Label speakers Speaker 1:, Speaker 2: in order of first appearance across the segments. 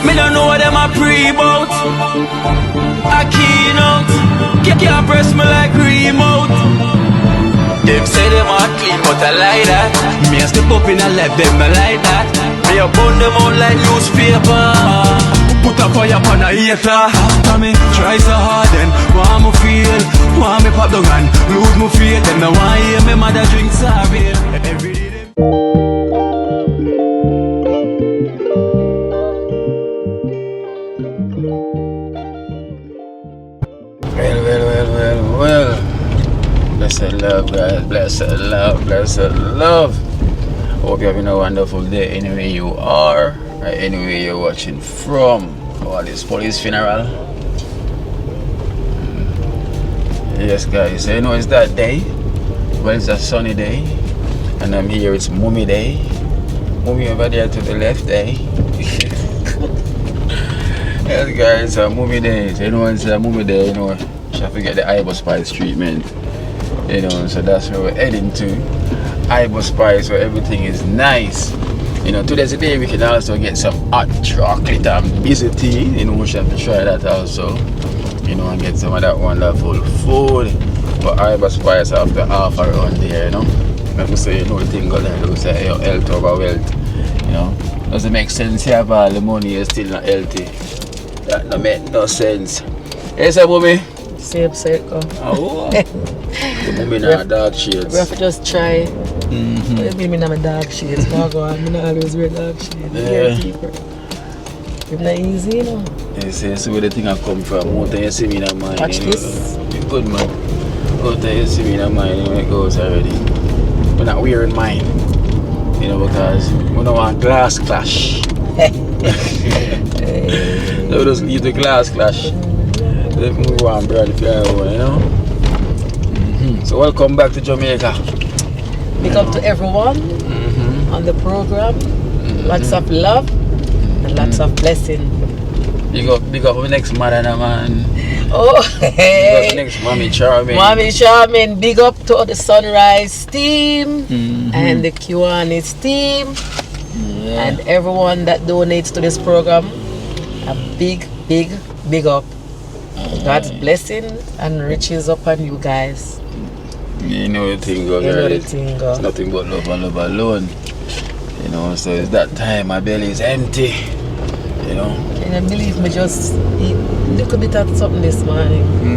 Speaker 1: Me don't know what them a pre-bout. Akeynote, can't press me like remote. Them say them a clean, but I like that. Me a step up in a left, them I like that. Me a burn them out like newspaper. Put a fire upon a hater. After me try so hard, then want me feel, want me pop down and lose my faith. Them no want hear me mother drink sorry. Every day them.
Speaker 2: Well. Blessed love, guys. Blessed love. Hope you're having a wonderful day anywhere you are, or anywhere you're watching from. Oh, this police funeral. Yes, guys. So you know it's that day. Well, it's a sunny day, and I'm here. It's Mummy Day. Mummy over there to the left, eh? Yes, guys. Mummy Day. So you know it's a Mummy Day. You know, you have to get the Ibo Spice treatment. You know, so that's where we're heading to. Ibo Spice, where everything is nice. You know, today's the day we can also get some hot chocolate and busy tea. You know, we should have to try that also. You know, and get some of that wonderful food. But Ibo Spice after half around there, you know. Like we say, you know, the thing got there, they say, yo, health over wealth. You know, doesn't make sense. You have all the money, you're still not healthy. That don't make no sense. Yes, sir, mommy.
Speaker 3: Same circle.
Speaker 2: Oh. The mommy in her dark shades.
Speaker 3: We have to just try. What do you mean I'm a dark shades? I'm not always wear dark shades.
Speaker 2: Yeah.
Speaker 3: It's not easy, you know.
Speaker 2: Yes, yes, where the thing I come from. What you see me in mind.
Speaker 3: Watch this.
Speaker 2: You're good, man. What you see me in mind, you know, it goes already. We're not wearing mine. You know, because we don't want glass clash. So we just leave the glass clash. Let's move on, brother, if you know. So welcome back to Jamaica.
Speaker 3: Big up to everyone on the program. Lots of love and lots of blessing.
Speaker 2: Big up my next mother, man.
Speaker 3: Oh,
Speaker 2: Big up next Mommy Charming.
Speaker 3: Mommy Charming, big up to the Sunrise team and the Kiwanis team and everyone that donates to this program. A big up. God's blessing and riches upon you guys.
Speaker 2: You know the thing goes, right? It's nothing but love and love alone. You know, so it's that time my belly is empty. You know.
Speaker 3: Can you believe me just eat a little bit of something this morning?
Speaker 2: You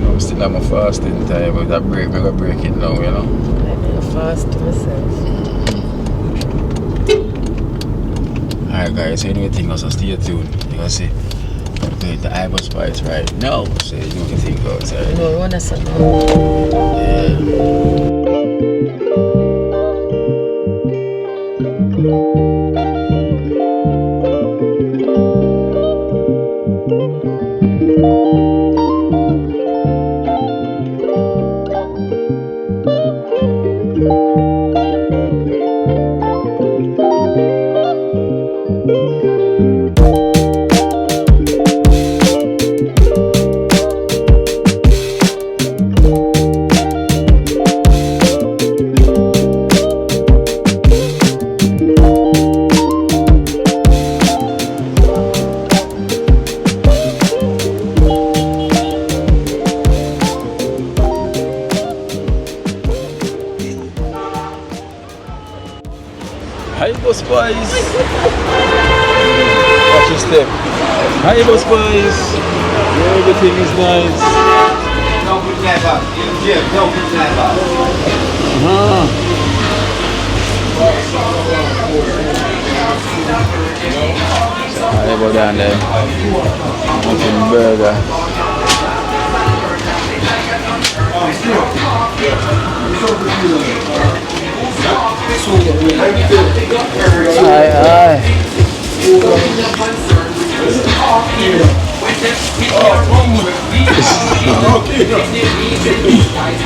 Speaker 2: know, I'm still on my fasting time, but that break, I'm gonna break it now, you know.
Speaker 3: I'm gonna fast myself.
Speaker 2: Alright guys, so anything else, so stay tuned. You gonna see. I'm going to Ibo Spice right now, so you know the thing goes, right?
Speaker 3: No, we want to sit down.
Speaker 2: Ibo Spice. Watch your step. Ibo Spice. Everything is nice.
Speaker 4: Don't put that back. Don't put that back.
Speaker 2: Ibo down there. Some burger. Aye.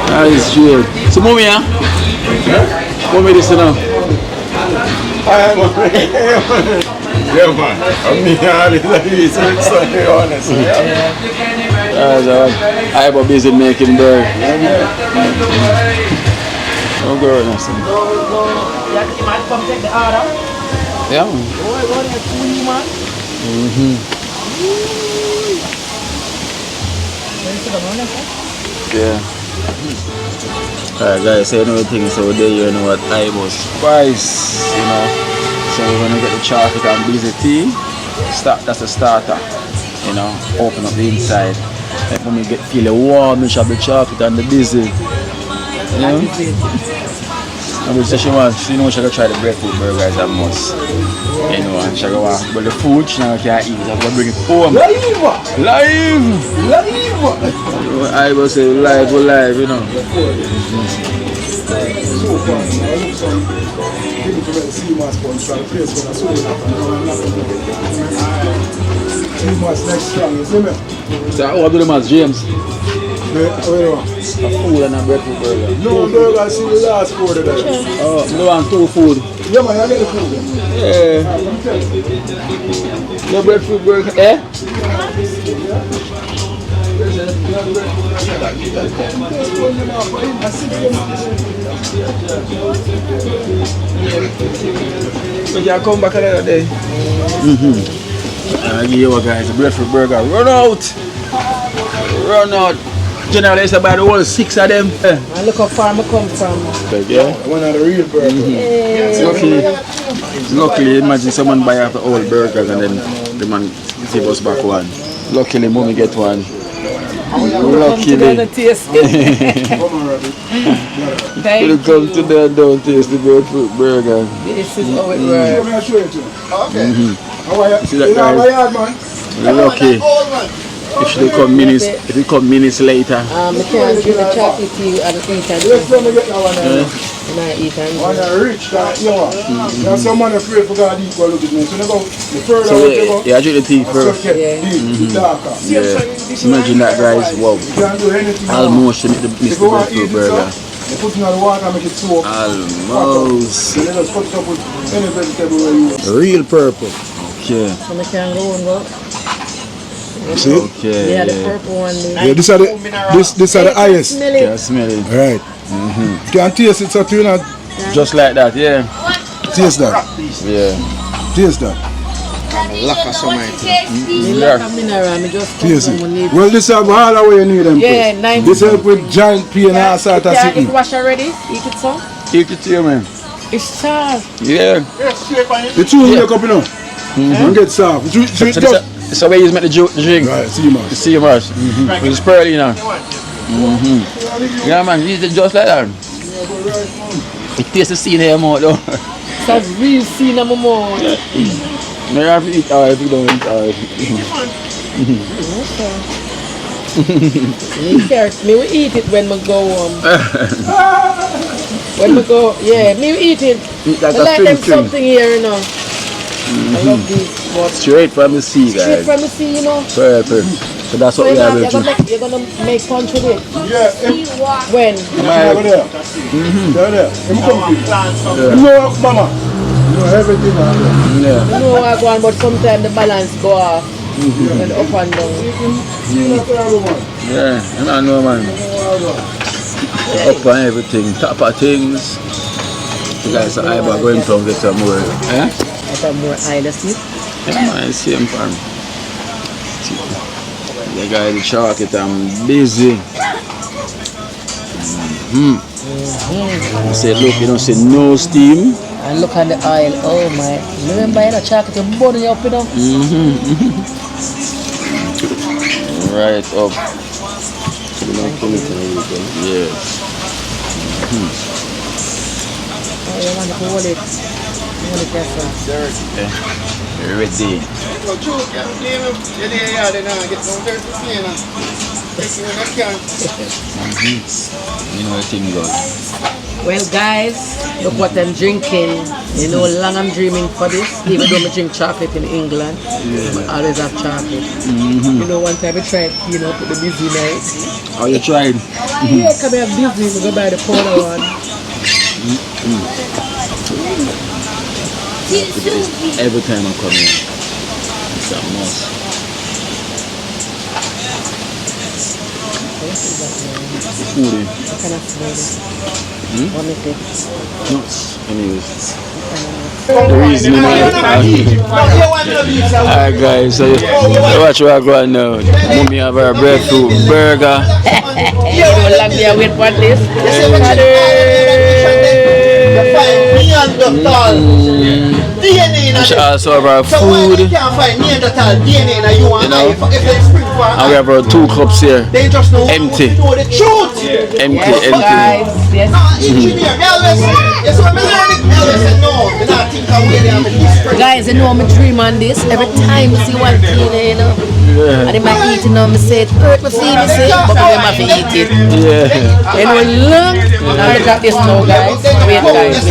Speaker 2: That is true. So, mommy, huh? Mommy, this now.
Speaker 4: Yeah, man. I mean, honestly.
Speaker 2: I have a busy making bird. Oh, girl,
Speaker 3: You might come take the order.
Speaker 2: Yeah. Yeah. Alright guys, so you know the thing, so there you know what I was spice, you know. So we're gonna get the chocolate and busy tea. That's the starter. You know, open up the inside. And when we feel the warmth of the chocolate and the busy. You know? And we say she wants, you know, she gonna try the breadfruit burger as a must. You know, and she gonna want, but the food she never can eat, so I'm gonna bring it home. Live! I will say live, you know. So how do the mass, James? A food and a breadfruit burger.
Speaker 5: No burger, I see the last four today.
Speaker 2: Oh, you want 2 food?
Speaker 5: Yeah man, I get the food.
Speaker 2: Yeah. No breadfruit burger, eh? We can come back another day. I'll give you guys a breadfruit burger. Run out! Generally, it's about the whole 6 of them.
Speaker 3: And look how far I come from.
Speaker 2: Yeah.
Speaker 5: One of the real burgers.
Speaker 2: Luckily, imagine someone buy up the old burgers and then the man give us back one. Luckily, mommy get one. Luckily.
Speaker 3: Thank
Speaker 2: you come to the don't taste the breadfruit burger.
Speaker 3: This is how it works.
Speaker 5: Let me show you. Okay.
Speaker 2: See that, guys? We're lucky. If you come minutes later.
Speaker 3: I can't drink the chocolate tea and eat and
Speaker 5: Let's let me get that one.
Speaker 3: and I eat and
Speaker 5: One are rich, that you know. There's someone afraid for God to eat what look at me. So they go, the further
Speaker 2: So
Speaker 5: they go,
Speaker 2: yeah, I drink the tea first.
Speaker 5: darker.
Speaker 2: Yeah. Imagine that, guys. Wow.
Speaker 5: You can't do anything.
Speaker 2: Almost miss the
Speaker 5: If you want to eat
Speaker 2: breadfruit
Speaker 5: it,
Speaker 2: burger.
Speaker 5: you put it in the water and make it soak.
Speaker 2: Almost.
Speaker 5: Then you just put it up with any vegetable where you want.
Speaker 2: Real purple. Okay.
Speaker 3: so I can go and go.
Speaker 5: See?
Speaker 2: Okay.
Speaker 3: Yeah, the purple one.
Speaker 5: Yeah, these are the highest.
Speaker 3: Smell
Speaker 2: Yeah,
Speaker 3: it.
Speaker 2: smell it.
Speaker 5: Right. You can taste it, so you know,
Speaker 2: Just like that, yeah.
Speaker 5: taste that.
Speaker 2: Yeah.
Speaker 5: Taste that.
Speaker 3: Me like a mineral, me just come
Speaker 5: Taste
Speaker 3: from
Speaker 5: it.
Speaker 3: when need.
Speaker 5: Well, this have all the way you need them.
Speaker 3: Yeah,
Speaker 5: first.
Speaker 3: 90.
Speaker 5: This help with giant pea and all sort of
Speaker 3: Yeah, it
Speaker 5: thing.
Speaker 3: wash already. Eat it some.
Speaker 2: Eat it to you, man.
Speaker 3: It's soft.
Speaker 2: Yeah.
Speaker 5: The two wake up, you know. And get soft.
Speaker 2: So where you make the drink?
Speaker 5: Right, see man.
Speaker 2: The sea mash. It's pearly now. Yeah, man, eat it just like that. It tastes the sea in your mouth, though.
Speaker 3: That's real seen in my mouth.
Speaker 2: You have to eat if you don't eat
Speaker 3: Me will eat it when we go when we go, yeah, me will eat it.
Speaker 2: Eat like
Speaker 3: I
Speaker 2: a
Speaker 3: like them
Speaker 2: string.
Speaker 3: something here, you know. I love this. But
Speaker 2: Straight from the sea,
Speaker 3: straight
Speaker 2: guys.
Speaker 3: from the sea, you know.
Speaker 2: Purple. So that's
Speaker 3: So
Speaker 2: what we have
Speaker 3: you're
Speaker 2: to do.
Speaker 3: gonna make punch with it.
Speaker 5: Yeah,
Speaker 3: When?
Speaker 5: over there. They're there. Come on. You know, mama. You know everything.
Speaker 2: Yeah.
Speaker 3: You know I go on, but sometimes the balance go off. And up and down.
Speaker 2: Yeah, I know, man. Up on everything, top of things. You guys are able going to get some more. Eh?
Speaker 3: Get some more eye, that's it.
Speaker 2: Yeah, man, same farm. The guy, the chocolate, I'm busy. I said, look, you don't see no steam.
Speaker 3: And look at the oil, oh my. Remember the chocolate, you burn it up, you know?
Speaker 2: Right up. Yes.
Speaker 3: Oh, you want to hold it. Hold it there,
Speaker 2: Okay. Ready. You know the thing goes.
Speaker 3: Well guys, look what I'm drinking. You know long I'm dreaming for this. Even though I drink chocolate in England, I always have chocolate. You know one time I tried, you know, put the busy night.
Speaker 2: Oh, you tried?
Speaker 3: Yeah, come here busy, we go buy the powder one.
Speaker 2: Every time I come here, it's a must. Foodie.
Speaker 3: What kind of food? What is it?
Speaker 2: Nuts. Anyways. The reason Alright guys, so watch what I go on now. Mommy have her breadfruit burger.
Speaker 3: You don't like me wait for this?
Speaker 2: She also have her food. You know. And we have our 2 cups here. Empty. Empty.
Speaker 3: Guys, yes. Guys, you know I'm a dream on this. Every time I see one thing, you know, and if I eat it, I say it hurt my feet, but I'm have to eat it.
Speaker 2: Yeah.
Speaker 3: You know, long. Now look at this now, guys. Wait, guys.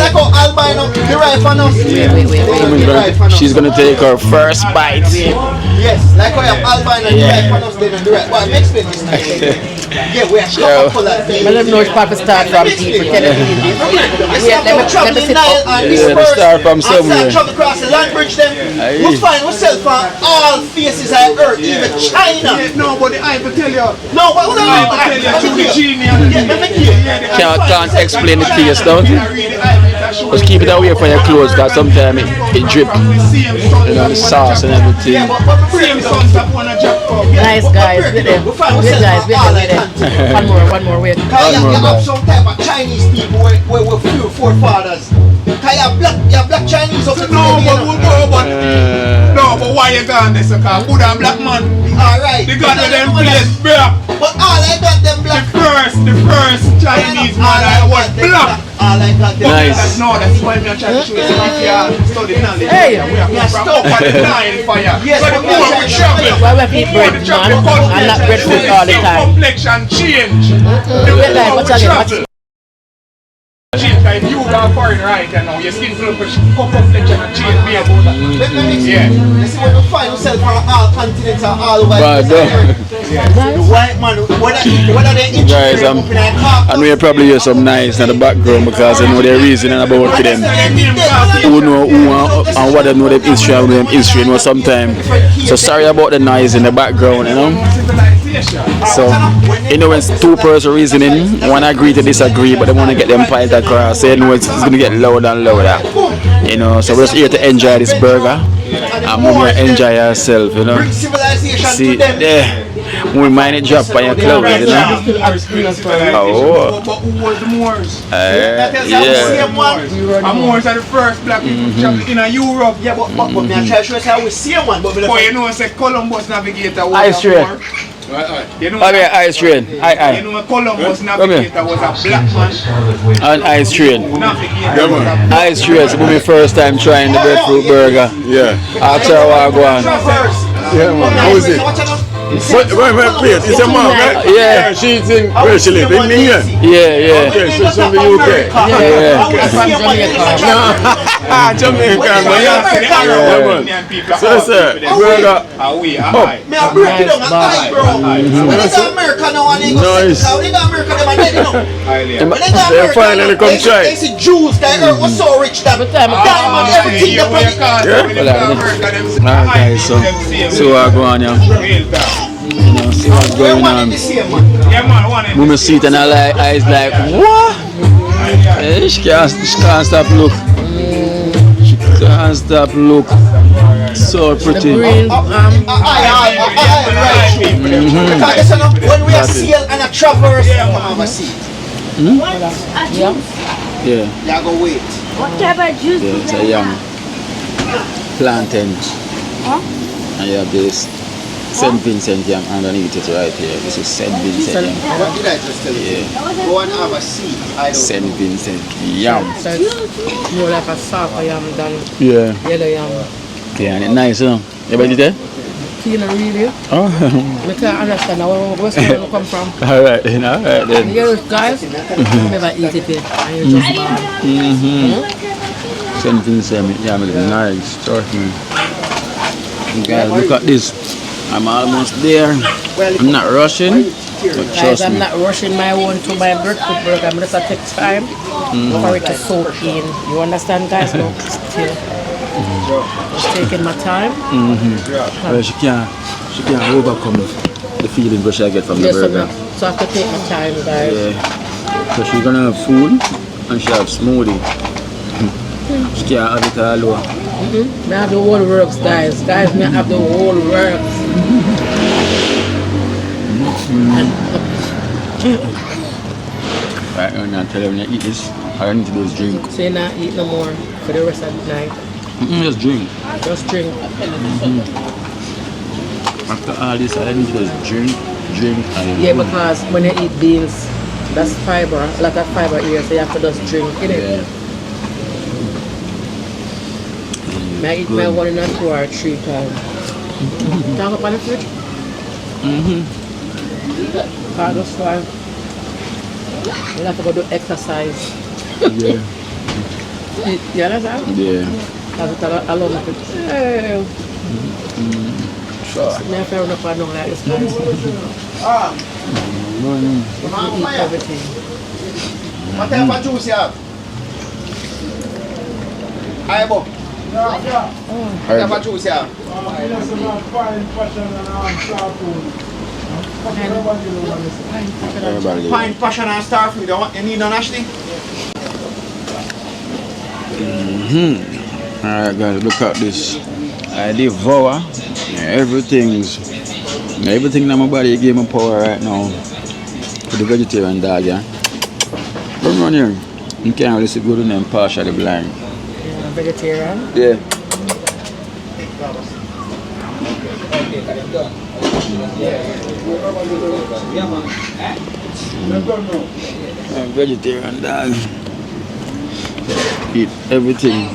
Speaker 3: Wait.
Speaker 2: She's gonna take her first bite.
Speaker 6: Yes, like I have albino and derivanos, they don't do it. Well, next thing is yeah, we are Coca-Cola.
Speaker 3: I don't know which part to start from, people. Tell them this. Let me sit up.
Speaker 2: Start from somewhere.
Speaker 6: Travel across the land bridge them. We find ourselves on all faces of earth, even China.
Speaker 5: No, but I will tell you.
Speaker 6: No, but what I
Speaker 2: Can't explain the taste, don't you? Just keep it away from your clothes, because sometimes it drip. You know, the sauce and everything.
Speaker 3: Nice guys, wait there. One more, wait.
Speaker 6: You have some type of Chinese people where few forefathers. You have black Chinese up
Speaker 5: But why you gone there, sir? Because good and black man.
Speaker 6: Alright.
Speaker 5: They got them place black.
Speaker 6: But all I got them black.
Speaker 5: The first Chinese man I was black.
Speaker 6: All I got them
Speaker 2: Nice.
Speaker 5: No, that's why I'm trying to show you some study knowledge.
Speaker 3: Hey.
Speaker 5: We are stuck on the Nile fire.
Speaker 6: Yes,
Speaker 5: So the
Speaker 6: but
Speaker 5: more we travel,
Speaker 3: Why we eat bread, man? And not bread food all the time.
Speaker 5: complexion change. The
Speaker 3: Wait, like,
Speaker 5: more we
Speaker 3: what's that?
Speaker 5: travel. If you got foreign right and now your skin complexion and change be about that.
Speaker 6: Let me mix it.
Speaker 5: Yeah.
Speaker 6: You see when you find yourself on all continents and all over the white man, whether they
Speaker 2: Guys,
Speaker 6: up in a car.
Speaker 2: and we probably hear some nice in the background because they know their reasoning about for them. Who know who and what they know them history and them history, you know, sometimes. So sorry about the noise in the background, you know. So, you know, when 2 persons reasoning, one agree to disagree, but they want to get them point across, so you know it's going to get louder and louder. You know, so we're just here to enjoy this burger and we enjoy ourselves, you know. See, there, we mind it drop on your clothes, you know. Oh.
Speaker 5: But who was the Moors?
Speaker 2: Yeah.
Speaker 5: Moors are the first black people traveling in Europe.
Speaker 6: Yeah, but me I try to show you how we see one, but
Speaker 5: But you know, say Columbus navigator was
Speaker 2: Ice
Speaker 5: a
Speaker 2: train.
Speaker 5: Moor. You know,
Speaker 2: Okay, ice train.
Speaker 5: you
Speaker 2: Aye.
Speaker 5: know, Columbus navigator was a black man.
Speaker 2: And ice train.
Speaker 5: Navigator was a
Speaker 2: Ice train, it's my first time trying the breadfruit burger.
Speaker 7: Yeah.
Speaker 2: After a while, go on.
Speaker 7: Yeah, man. How is it? Wait, please. It's a mom, right?
Speaker 2: Yeah.
Speaker 7: She's in, where she live? In England?
Speaker 2: Yeah.
Speaker 7: Okay, so she's in the UK.
Speaker 2: Yeah.
Speaker 7: Jamaica, man. Yeah. So, sir, burger.
Speaker 6: Me a break it down and high, bro. When they got America now and they go
Speaker 7: Nice.
Speaker 6: When they got America, them are dead, you know. When they got
Speaker 7: They
Speaker 6: America,
Speaker 7: finally come
Speaker 6: they
Speaker 7: try.
Speaker 6: see Jews, that earth was so rich that diamond, everything they put it.
Speaker 2: Alright, guys, so I go on, yeah. You know, see what's
Speaker 6: We're
Speaker 2: going
Speaker 6: one in
Speaker 2: on.
Speaker 6: the same, man.
Speaker 2: When I see it and I eyes like, what? She can't stop look. She can't stop look. So pretty.
Speaker 3: Green,
Speaker 6: Right. Because you know, when we are sail and a traverse, come have a seat.
Speaker 3: yeah.
Speaker 2: Yeah,
Speaker 6: You go wait.
Speaker 8: Whatever juice
Speaker 2: yeah, it's a young plantain. And you have this St. Vincent yam underneath it right here. This is St. Vincent yam.
Speaker 6: What did I just tell you?
Speaker 2: Yeah,
Speaker 6: Go and have a seat. I don't
Speaker 2: St. Vincent yam.
Speaker 3: So it's more like a soft yam than
Speaker 2: Yeah.
Speaker 3: yellow yam.
Speaker 2: Yeah, and it's nice, you know. You ready there?
Speaker 3: Keen really.
Speaker 2: Oh.
Speaker 3: I can't understand where it come from.
Speaker 2: Alright then.
Speaker 3: You guys, never eat it yet. And you just
Speaker 2: St. Vincent yam is nice. Trust me. Guys, look at this. I'm almost there. I'm not rushing, but
Speaker 3: guys,
Speaker 2: trust
Speaker 3: I'm
Speaker 2: me.
Speaker 3: not rushing my own to my breakfast burger. I'm just take time for it to soak in. You understand, guys? No, still. Just taking my time.
Speaker 2: Well, she can't overcome the feeling which I get from the
Speaker 3: Yes,
Speaker 2: burger.
Speaker 3: So I have to take my time, guys.
Speaker 2: Yeah. So she's gonna have food and she have smoothie. She can't have it all over.
Speaker 3: I have the whole works, guys. Guys, I have the whole works.
Speaker 2: Right now, I'm telling you, when you eat this, all I need to do is drink.
Speaker 3: So you're not eat no more for the rest of the night.
Speaker 2: Just drink.
Speaker 3: Just drink.
Speaker 2: After all this, all I need to do is drink.
Speaker 3: Yeah, because when you eat beans, that's fiber, a lot of fiber here, so you have to just drink, innit?
Speaker 2: Yeah.
Speaker 3: I eat my 1 and 2 or 3 times. Talk up on the fridge? That's why you have to go do exercise.
Speaker 2: Yeah.
Speaker 3: You understand?
Speaker 2: Yeah.
Speaker 3: That's what I love it.
Speaker 2: Sure.
Speaker 3: I feel enough I don't like this guys. Eat everything.
Speaker 6: What type of juice you have? Aibo. What type of juice you have? Pine, passion and star food. You need none, Ashley?
Speaker 2: Alright guys, look at this. I devour everything in my body gave me power right now. For the vegetarian dog, yeah. Come on here. You can't really see good in them partially blind.
Speaker 3: Yeah, vegetarian?
Speaker 2: Yeah. I'm vegetarian dog. Eat everything.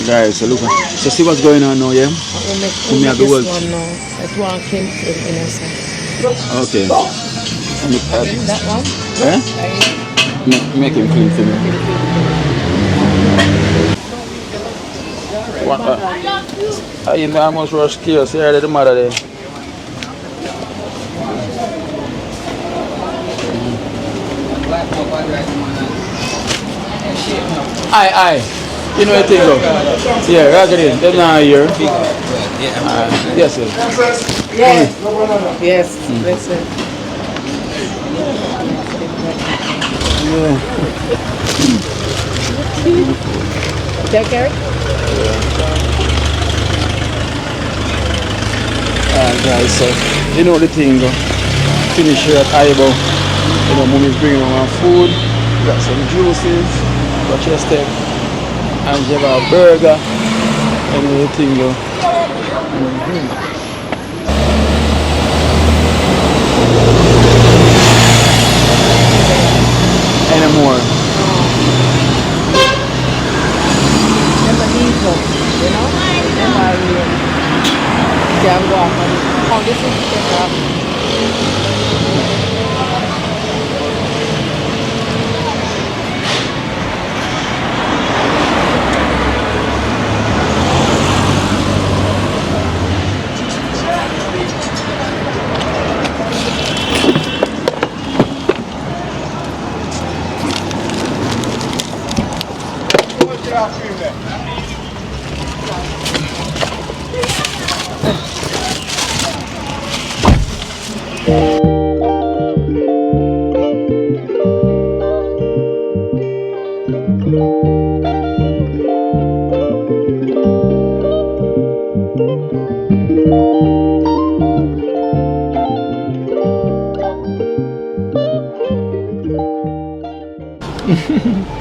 Speaker 2: Guys, so look, so see what's going on now, yeah?
Speaker 3: We'll make this one now. That one came in innocent.
Speaker 2: Okay.
Speaker 3: That one?
Speaker 2: Eh? Make him clean for me. What? I almost rush chaos here, the mother there. Aye. You know what thing though? Yeah, right in. They're not here. Yes, sir.
Speaker 3: Yes, listen. Take care.
Speaker 2: Alright guys, so you know the thing though. Finish here at Aibo. You know, mommy's bringing on food. We got some juices, got your steak, and you have a burger. And everything though. Any more?
Speaker 3: Never leave home, you know? Never leave. Can't go off on it. Oh, this is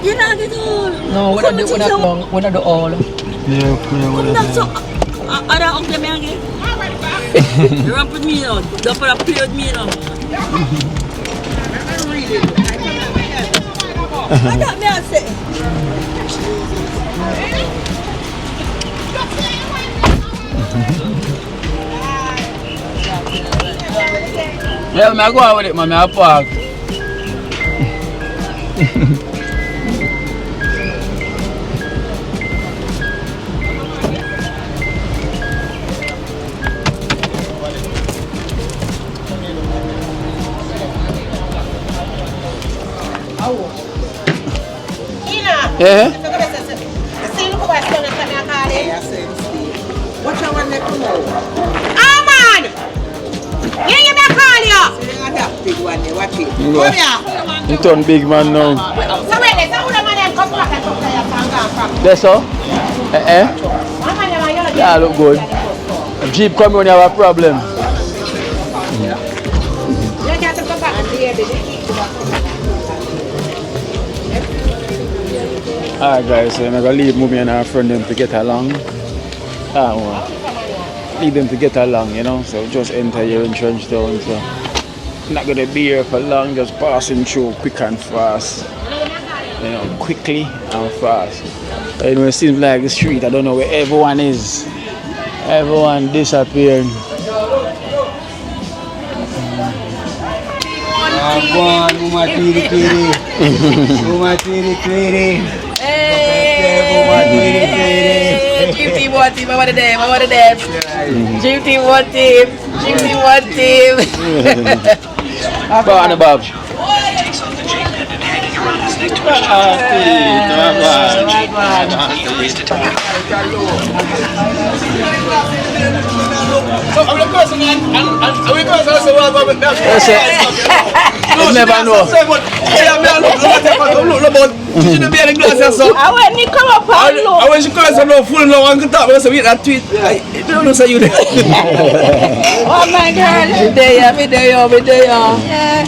Speaker 8: You know the all.
Speaker 3: no, we're not do all.
Speaker 2: Yeah,
Speaker 8: That's so. I don't know me again. You run with me now. Don't put a play with me now. I don't know. I say.
Speaker 2: Yeah, I go out with it, man. I park. Yeah.
Speaker 9: Watch out when they come out. Ah, man! Yeah, you may call you. That big one there, watch it. Come here.
Speaker 2: You turn big man now.
Speaker 9: So wait, let's have one man come back and talk to your from.
Speaker 2: That's all? Yeah, look good. Jeep come when you have a problem.
Speaker 9: You got to come back and hear the
Speaker 2: Alright guys, so I'm gonna leave Mummy and her friend them to get along. Leave them to get along, you know. So just enter here in Trenchtown. So not gonna be here for long, just passing through quick and fast. You know, quickly and fast. You know, it seems like the street, I don't know where everyone is. Everyone disappearing.
Speaker 6: Go on, Mama Tweety Tweety. Mama Tweety Tweety.
Speaker 3: Dream team, one team, one of them, one of them. Dream team, one team. Dream team, one team.
Speaker 2: Barney Bob.
Speaker 5: So I'm the person and we person say well about that.
Speaker 2: You never know.
Speaker 5: She should be in the glass so.
Speaker 8: I when me come up and look.
Speaker 5: I when she comes so full now and talk because we that tweet. I don't know say you there.
Speaker 8: Oh my girl.
Speaker 3: Me there.
Speaker 8: Yeah.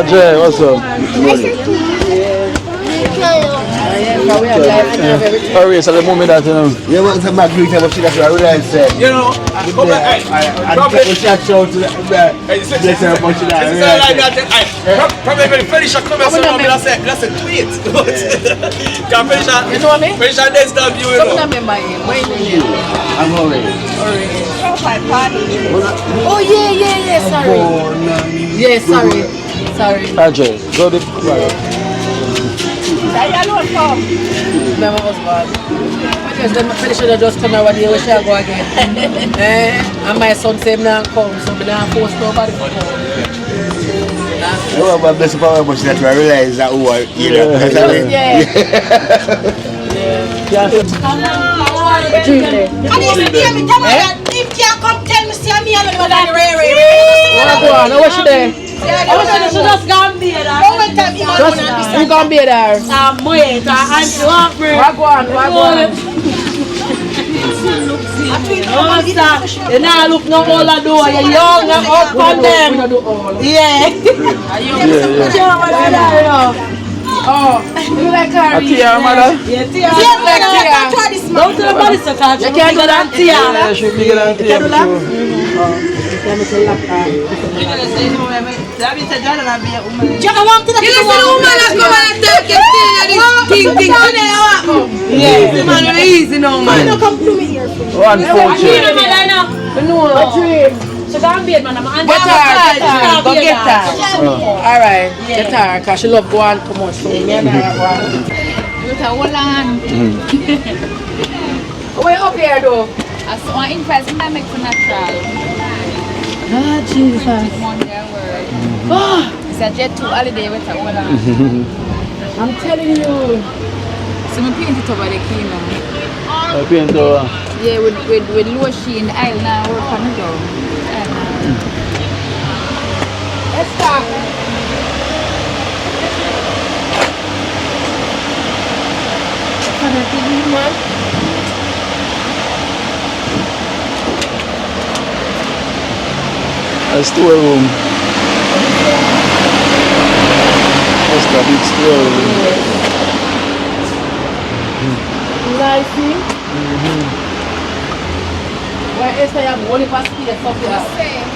Speaker 2: Jay, what's up? Hurry, so the moment that you know.
Speaker 6: You want some margarita, but she doesn't realize that.
Speaker 5: You know,
Speaker 6: I shot to the bless her, but she doesn't realize that.
Speaker 5: Probably Felicia come and say, that's a tweet. Can Felicia,
Speaker 3: You know what I mean?
Speaker 5: Felicia didn't stop you, you know.
Speaker 6: I'm already.
Speaker 3: Oh yeah, sorry. Yeah, sorry.
Speaker 2: Ajay, go to
Speaker 3: Remember husband. Because then Felicia just come over there, we shall go again. And my son said now come, so we don't force nobody to come.
Speaker 6: You know about blessed power, but that I realize that who are you know.
Speaker 9: If you come tell me, see me, I'm going to
Speaker 3: What's she there?
Speaker 8: She just gone be there.
Speaker 3: Who gonna be there?
Speaker 8: Wait, and she want me.
Speaker 3: Wagwan.
Speaker 8: You now look no all I do. You're young and up on them. Yeah.
Speaker 3: Oh, you like her?
Speaker 2: Tia, mother?
Speaker 8: Yeah, Tia. Don't tell nobody so can't you can't go down Tia.
Speaker 2: Yeah, she'll be getting Tia for sure. One
Speaker 8: She can't be it, man. I'm
Speaker 3: Go get her. Alright, get her, because she love go and come on. So, Where up here though?
Speaker 10: As one investment I make for natural.
Speaker 3: Ah, Jesus.
Speaker 10: It's a jet to holiday with a water.
Speaker 3: I'm telling you.
Speaker 10: So I paint it over the cleaner.
Speaker 2: paint over?
Speaker 10: Yeah, with lotion, the aisle now work on the door.
Speaker 3: Let's start.
Speaker 2: A store room. That's the big store room.
Speaker 3: Nice. Where is the one of us here?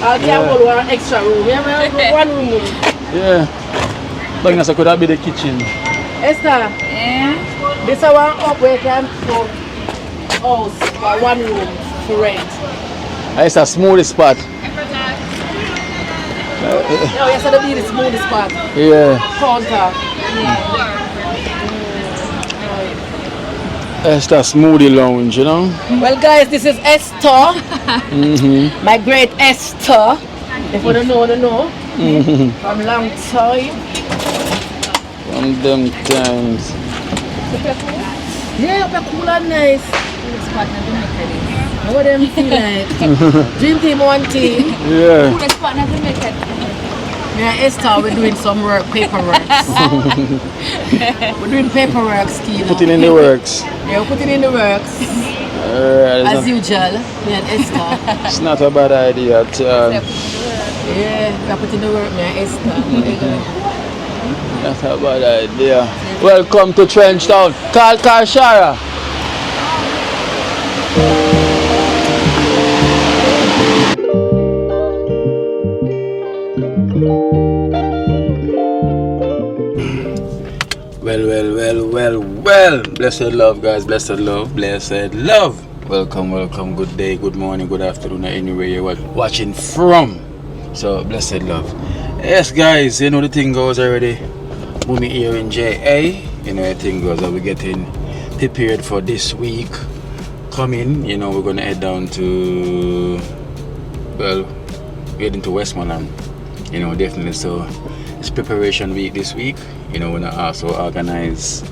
Speaker 3: I'll get one extra room. We have one room.
Speaker 2: Yeah. But that could be the kitchen.
Speaker 3: Esther, this is one up where you can for house for one room for rent.
Speaker 2: It's a smooth spot.
Speaker 3: Oh, yes, that'll be the smooth spot.
Speaker 2: Yeah.
Speaker 3: Counter.
Speaker 2: It's a smoothie lounge, you know?
Speaker 3: Well, guys, this is Esther. My great Esther. If you don't know, From long time.
Speaker 2: Some them times.
Speaker 3: Yeah, you're cool and nice. What them feel like? Dream team, one team.
Speaker 2: Yeah.
Speaker 3: Me and Esther, we're doing some work, paperwork. We're doing paperwork, Ski.
Speaker 2: Putting in the works.
Speaker 3: Yeah, we're putting in the works. As usual, me and Esther.
Speaker 2: It's not a bad idea at all.
Speaker 3: Yeah, we're putting the work, me and Esther.
Speaker 2: That's a bad idea. Welcome to Trenchtown. Call Shara. Well. Blessed love, guys. Blessed love. Welcome. Good day, good morning, good afternoon, anywhere you're watching from. So, blessed love. Yes, guys, you know the thing goes already. Moving here in JA, you know the thing goes. We're getting prepared for this week coming. You know, we're gonna head down to, we're heading to Westmoreland. You know, definitely. So, it's preparation week this week. You know, we're gonna also organize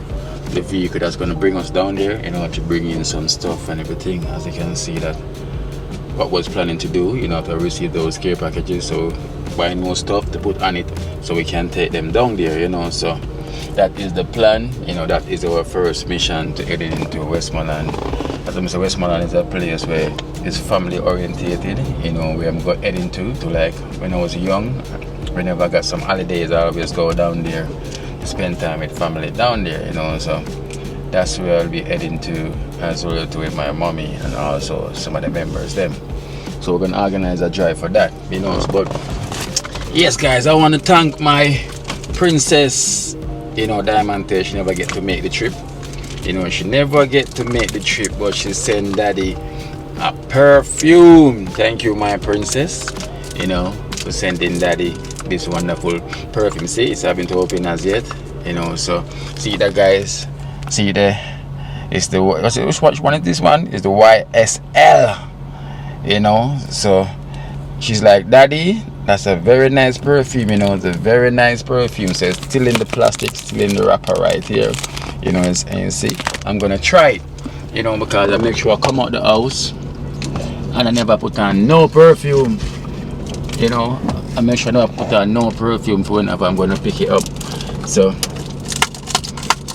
Speaker 2: the vehicle that's gonna bring us down there. You know, to bring in some stuff and everything. As you can see, that what was planning to do. You know, to receive those care packages. So, buy more stuff to put on it so we can take them down there. You know, so that is the plan. You know, that is our first mission to head into Westmoreland. As I say, Westmoreland is a place where it's family orientated. You know, where I'm heading to like when I was young. Whenever I got some holidays, I always go down there to spend time with family down there, you know. So that's where I'll be heading to, as well to with my mommy and also some of the members them. So we're gonna organize a drive for that, you know. But yes, guys, I want to thank my princess, you know, Diamante. She never get to make the trip. You know, she never get to make the trip, but she sent daddy a perfume. Thank you, my princess, you know, for sending daddy this wonderful perfume. See, it's having to open as yet, you know. So see that, guys, see there, it's the which one is this one? Is the YSL, you know. So she's like, daddy, that's a very nice perfume, you know. It's a very nice perfume. So it's still in the plastic, still in the wrapper right here, you know. And you see, I'm gonna try it, you know, because I make sure I come out the house and I never put on no perfume, you know. I make sure I never put on no perfume for whenever I'm gonna pick it up. So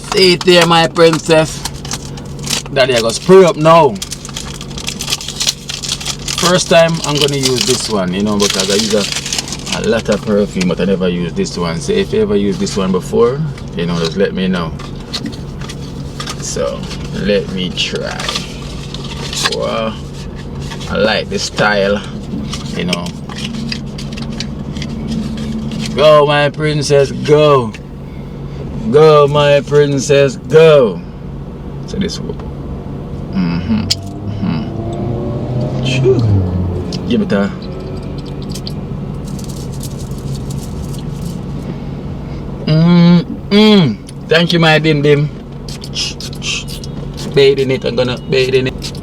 Speaker 2: see it there, my princess. Daddy, I gotta spray up now. First time I'm gonna use this one, you know, because I use a lot of perfume, but I never use this one. So if you ever use this one before, you know, just let me know. So let me try. Wow, I like the style, you know. Go, my princess, go. Go, my princess, go. So this will. Give it a. Thank you, my dim. Bathe in it. I'm gonna bathe in it.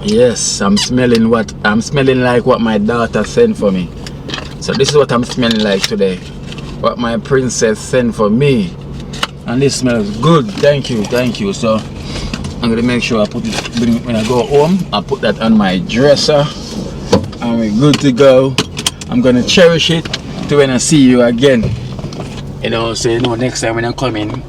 Speaker 2: Yes, I'm smelling like what my daughter sent for me. So this is what I'm smelling like today. What my princess sent for me. And this smells good. Thank you. So I'm gonna make sure I put it when I go home. I put that on my dresser and we're good to go. I'm gonna cherish it to when I see you again. You know, so you know, next time when I'm coming,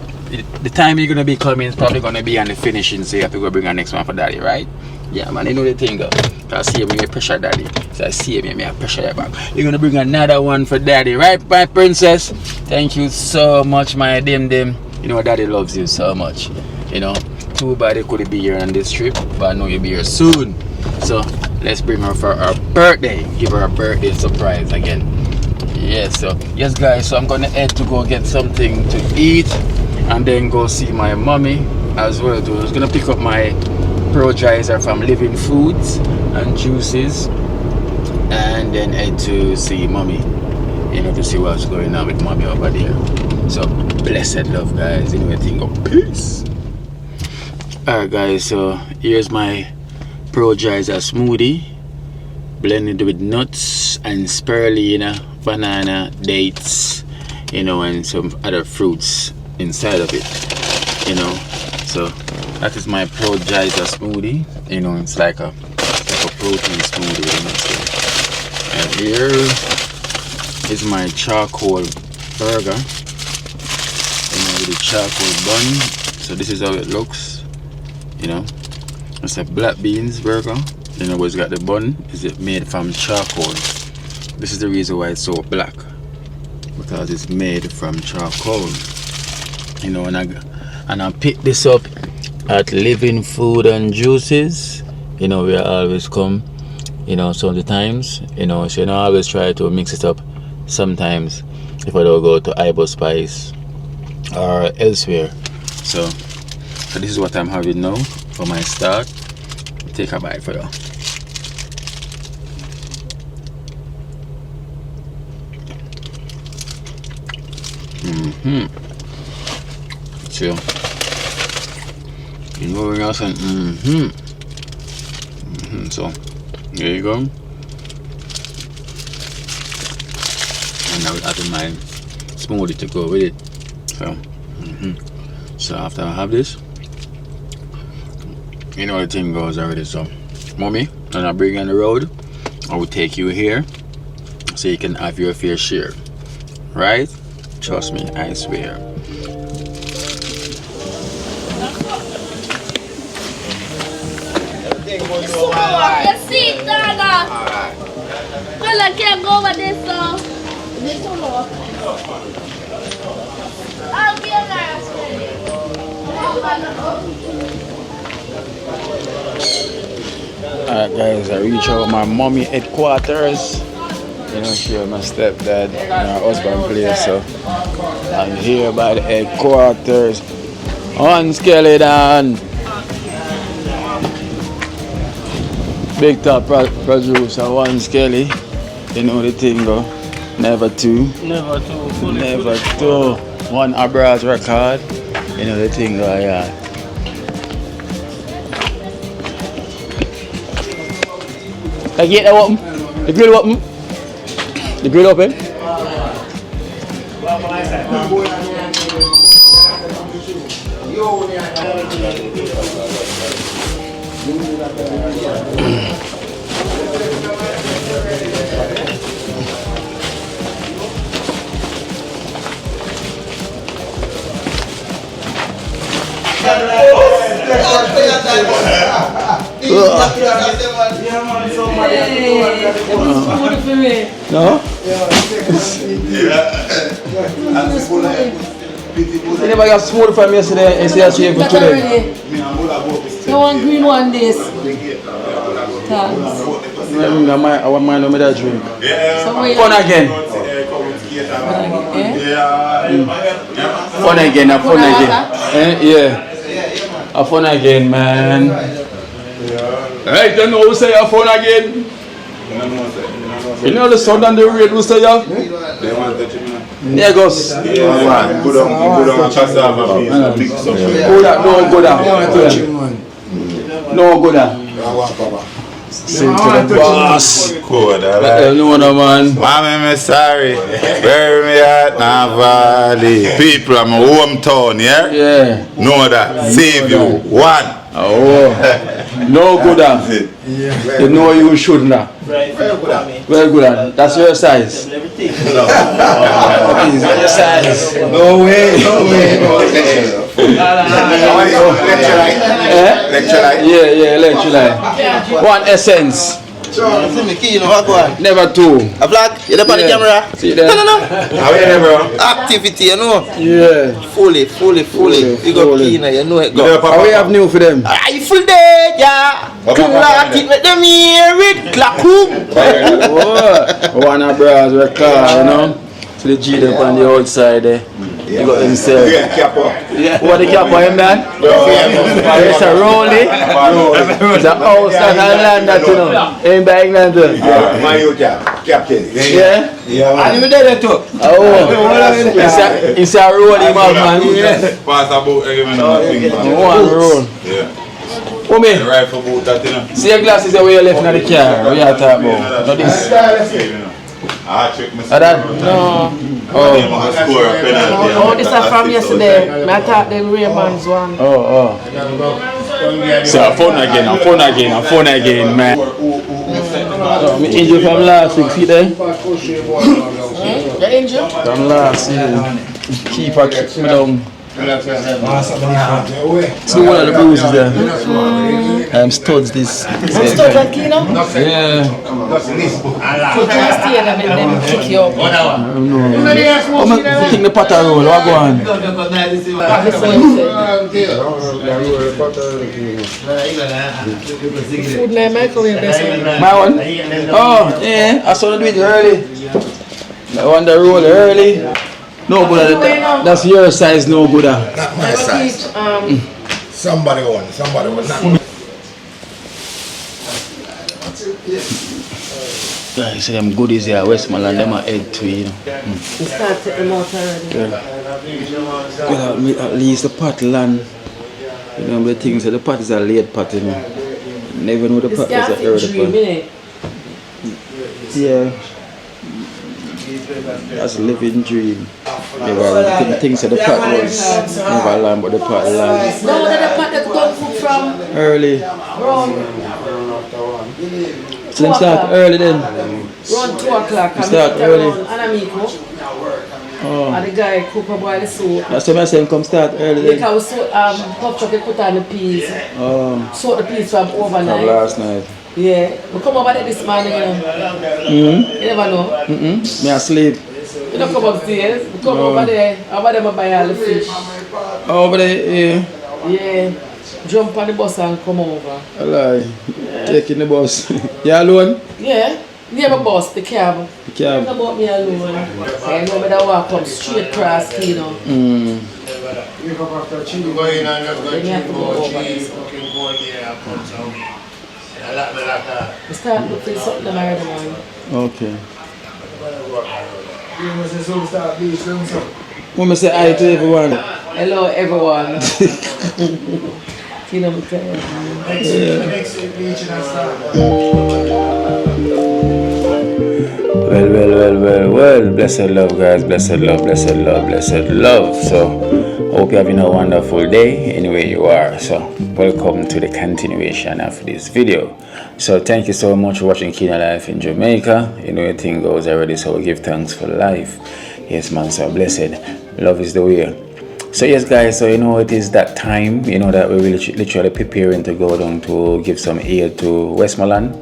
Speaker 2: the time you're gonna be coming is probably gonna be on the finishing, so you have to go bring our next one for daddy, right? Yeah, man, you know the thing though. I see me pressure daddy. So I see me pressure your back. You're gonna bring another one for daddy, right, my princess? Thank you so much, my dim. You know, daddy loves you so much. You know, too bad they couldn't be here on this trip, but I know you'll be here soon. So let's bring her for her birthday. Give her a birthday surprise again. Yes, so yes, guys. So I'm gonna head to go get something to eat, and then go see my mommy as well. I was gonna pick up my Pro-Gizer from Living Foods and Juices, and then head to see mommy, you know, to see what's going on with mommy over there. So blessed love, guys. You know, everything go peace. Alright, guys, so here's my Pro-Gizer smoothie. blended with nuts and spirulina, banana, dates, you know, and some other fruits inside of it, you know. So that is my Pro-Giza smoothie, you know. It's like a protein smoothie, you know. So, and here is my charcoal burger, you know, with the charcoal bun. So this is how it looks, you know. It's a black beans burger, you know, but it's got the bun. Is it made from charcoal? This is the reason why it's so black, because it's made from charcoal, you know. And I picked this up at Living Food and Juices, you know, where I always come, you know, sometimes, you know. So, you know, I always try to mix it up sometimes if I don't go to Ibo Spice or elsewhere. So this is what I'm having now for my start. Take a bite for you. So you know what else? So there you go. And I will add my smoothie to go with it. So so after I have this, you know, the thing goes already. So mommy, when I bring you on the road, I will take you here so you can have your fair share, right? Trust me, I swear.
Speaker 11: Your seat, Dada. Well, I can't go over this, so. This one, I'll be last.
Speaker 2: Alright guys, I reach out my mommy headquarters. You know, she and my stepdad and her husband place. So I'm here by the headquarters. On Skeleton. Big top producer, one Skelly. You know the thing go. Never two.
Speaker 12: Never two.
Speaker 2: Never two. One Abraz record. You know the thing go, yeah. I get that open. The grill open. The grill open. No? You never got smooth from yesterday and say I see for today.
Speaker 11: You want green one this?
Speaker 2: I want mine with that drink. Fun again. Fun again, fun again. Yeah. Fun again, man. Hey, don't know who say fun again? You know the sound and the rate who say ya? Negos. No go down. Sing to the boss. No man.
Speaker 13: I'm sorry. Bury me at Navali. People, I'm a hometown, yeah?
Speaker 2: Yeah.
Speaker 13: Know that. Save you. One.
Speaker 2: Oh. No good at. You know you should not.
Speaker 12: Very
Speaker 2: good at. That's your size. Your size. No way. Yeah, electrolyte. One essence. Never two.
Speaker 6: A black, you're on the camera.
Speaker 2: See there?
Speaker 6: No. How are you, bro? Activity, you know.
Speaker 2: Yeah.
Speaker 6: Fully. You got key now, you know it go.
Speaker 2: How we have new for them?
Speaker 6: I full day, yeah. Clock it, let them hear it. Clock
Speaker 2: One of bras with car, you know. So the G them on the outside there. You got himself.
Speaker 13: Yeah.
Speaker 2: What the cap on him, man? It's a rollie. It's a house that I land that, you know. In by England.
Speaker 13: My old captain.
Speaker 2: Yeah?
Speaker 6: I never did that too.
Speaker 2: Oh, it's a rollie, man.
Speaker 13: Pass about everyone.
Speaker 2: One roll.
Speaker 13: Yeah.
Speaker 2: Oh, me.
Speaker 13: Rifle boot that, you know.
Speaker 2: See your glasses where you left in the car. What you talking about? Not this.
Speaker 13: I check my
Speaker 3: No.
Speaker 2: Oh,
Speaker 3: this is from yesterday. I thought the Ray-Bans one.
Speaker 2: Oh. So I'm phone again, man. So, me injured from last week, see there?
Speaker 3: The injured?
Speaker 2: From last week. Keeper kicked me down. See one of the bruises there. Studs this.
Speaker 3: Studs at Akeynote?
Speaker 2: Yeah.
Speaker 3: Put your stay and then kick you up.
Speaker 2: I think the pattern roll, what go on?
Speaker 3: Food in microwave this
Speaker 2: My one? Oh, yeah, I saw them do it early. I want the roll early. No good at that's your size, no good at.
Speaker 7: Not my size. Somebody not.
Speaker 2: You see them goodies here, Westmoreland, them are head to you know.
Speaker 3: You start taking them out already.
Speaker 2: Well, at least the pot land. You know the things, the pot is a late pot, you know. Never know the pot is an early pot. Yeah. That's a living dream. The things that the pot was never land, but the pot land.
Speaker 3: No, the pot that come cook from
Speaker 2: early. So them start early then?
Speaker 3: Around 2 o'clock.
Speaker 2: Start early.
Speaker 3: And the guy cook a boil the soup.
Speaker 2: That's what I'm saying, come start early then?
Speaker 3: Because puff chuck, they put on the peas. Soak the peas from overnight.
Speaker 2: From last night.
Speaker 3: Yeah. We come over there this morning, you know. You never know.
Speaker 2: Me asleep.
Speaker 3: You don't come upstairs. We come over there. Over there, we buy all the fish.
Speaker 2: Over there, yeah.
Speaker 3: Yeah. Jump on the bus and come over.
Speaker 2: I lie. Taking the bus. You alone?
Speaker 3: Yeah. Near my bus, the cab.
Speaker 2: The cab.
Speaker 3: It's about me alone. I know me that walk up straight across, you know.
Speaker 7: You come after cheese. Go in and just go cheese, cooking board there and put some.
Speaker 3: We start looking for something tomorrow morning.
Speaker 2: Okay.
Speaker 7: You must say so start beef, so.
Speaker 2: When I say hi to everyone.
Speaker 3: Hello everyone. You know,
Speaker 2: Well, blessed love guys, blessed love. So, I hope you're having a wonderful day anywhere you are. So, welcome to the continuation of this video. So, thank you so much for watching Kina Life in Jamaica. You know, everything goes already, so we give thanks for life. Yes man, so blessed. Love is the way. So yes guys, so you know it is that time, you know, that we're literally preparing to go down to give some aid to Westmoreland,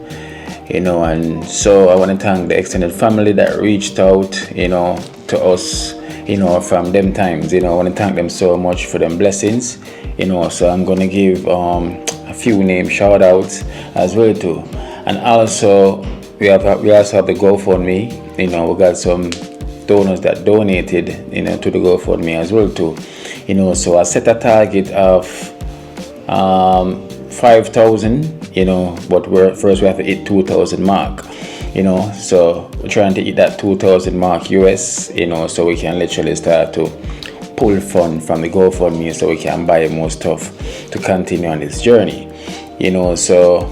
Speaker 2: you know, and so I want to thank the extended family that reached out, you know, to us, you know, from them times, you know. I want to thank them so much for them blessings, you know. So I'm going to give a few name shout outs as well too, and also we also have the GoFundMe, you know. We got some donors that donated, you know, to the GoFundMe as well too, you know. So I set a target of 5,000, you know, but first we have to hit 2,000 mark, you know. So we're trying to hit that 2,000 mark US, you know, so we can literally start to pull fund from the GoFundMe so we can buy more stuff to continue on this journey, you know. So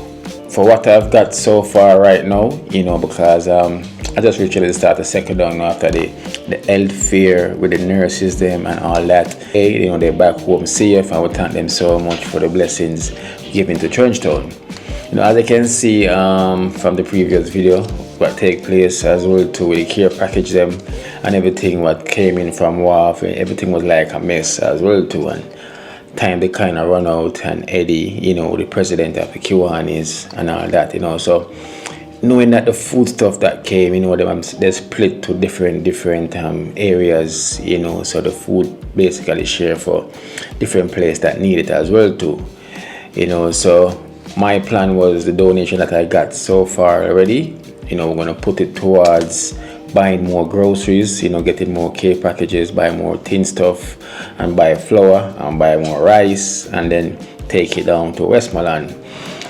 Speaker 2: for what I've got so far right now, you know, because I just literally start the second down after the health fair with the nurses them and all that. Hey, you know, they're back home safe. I would thank them so much for the blessings given to Trenchtown. You know, as you can see from the previous video, what take place as well too with the care package them and everything what came in from WAF, everything was like a mess as well too, and time they kind of run out, and Eddie, you know, the president of the Kiwanis and all that, you know. So knowing that the food stuff that came, you know, they're split to different areas, you know, so the food basically share for different places that need it as well too, you know. So my plan was the donation that I got so far already, you know, we're going to put it towards buying more groceries, you know, getting more care packages, buy more tin stuff, and buy flour and buy more rice, and then take it down to Westmoreland,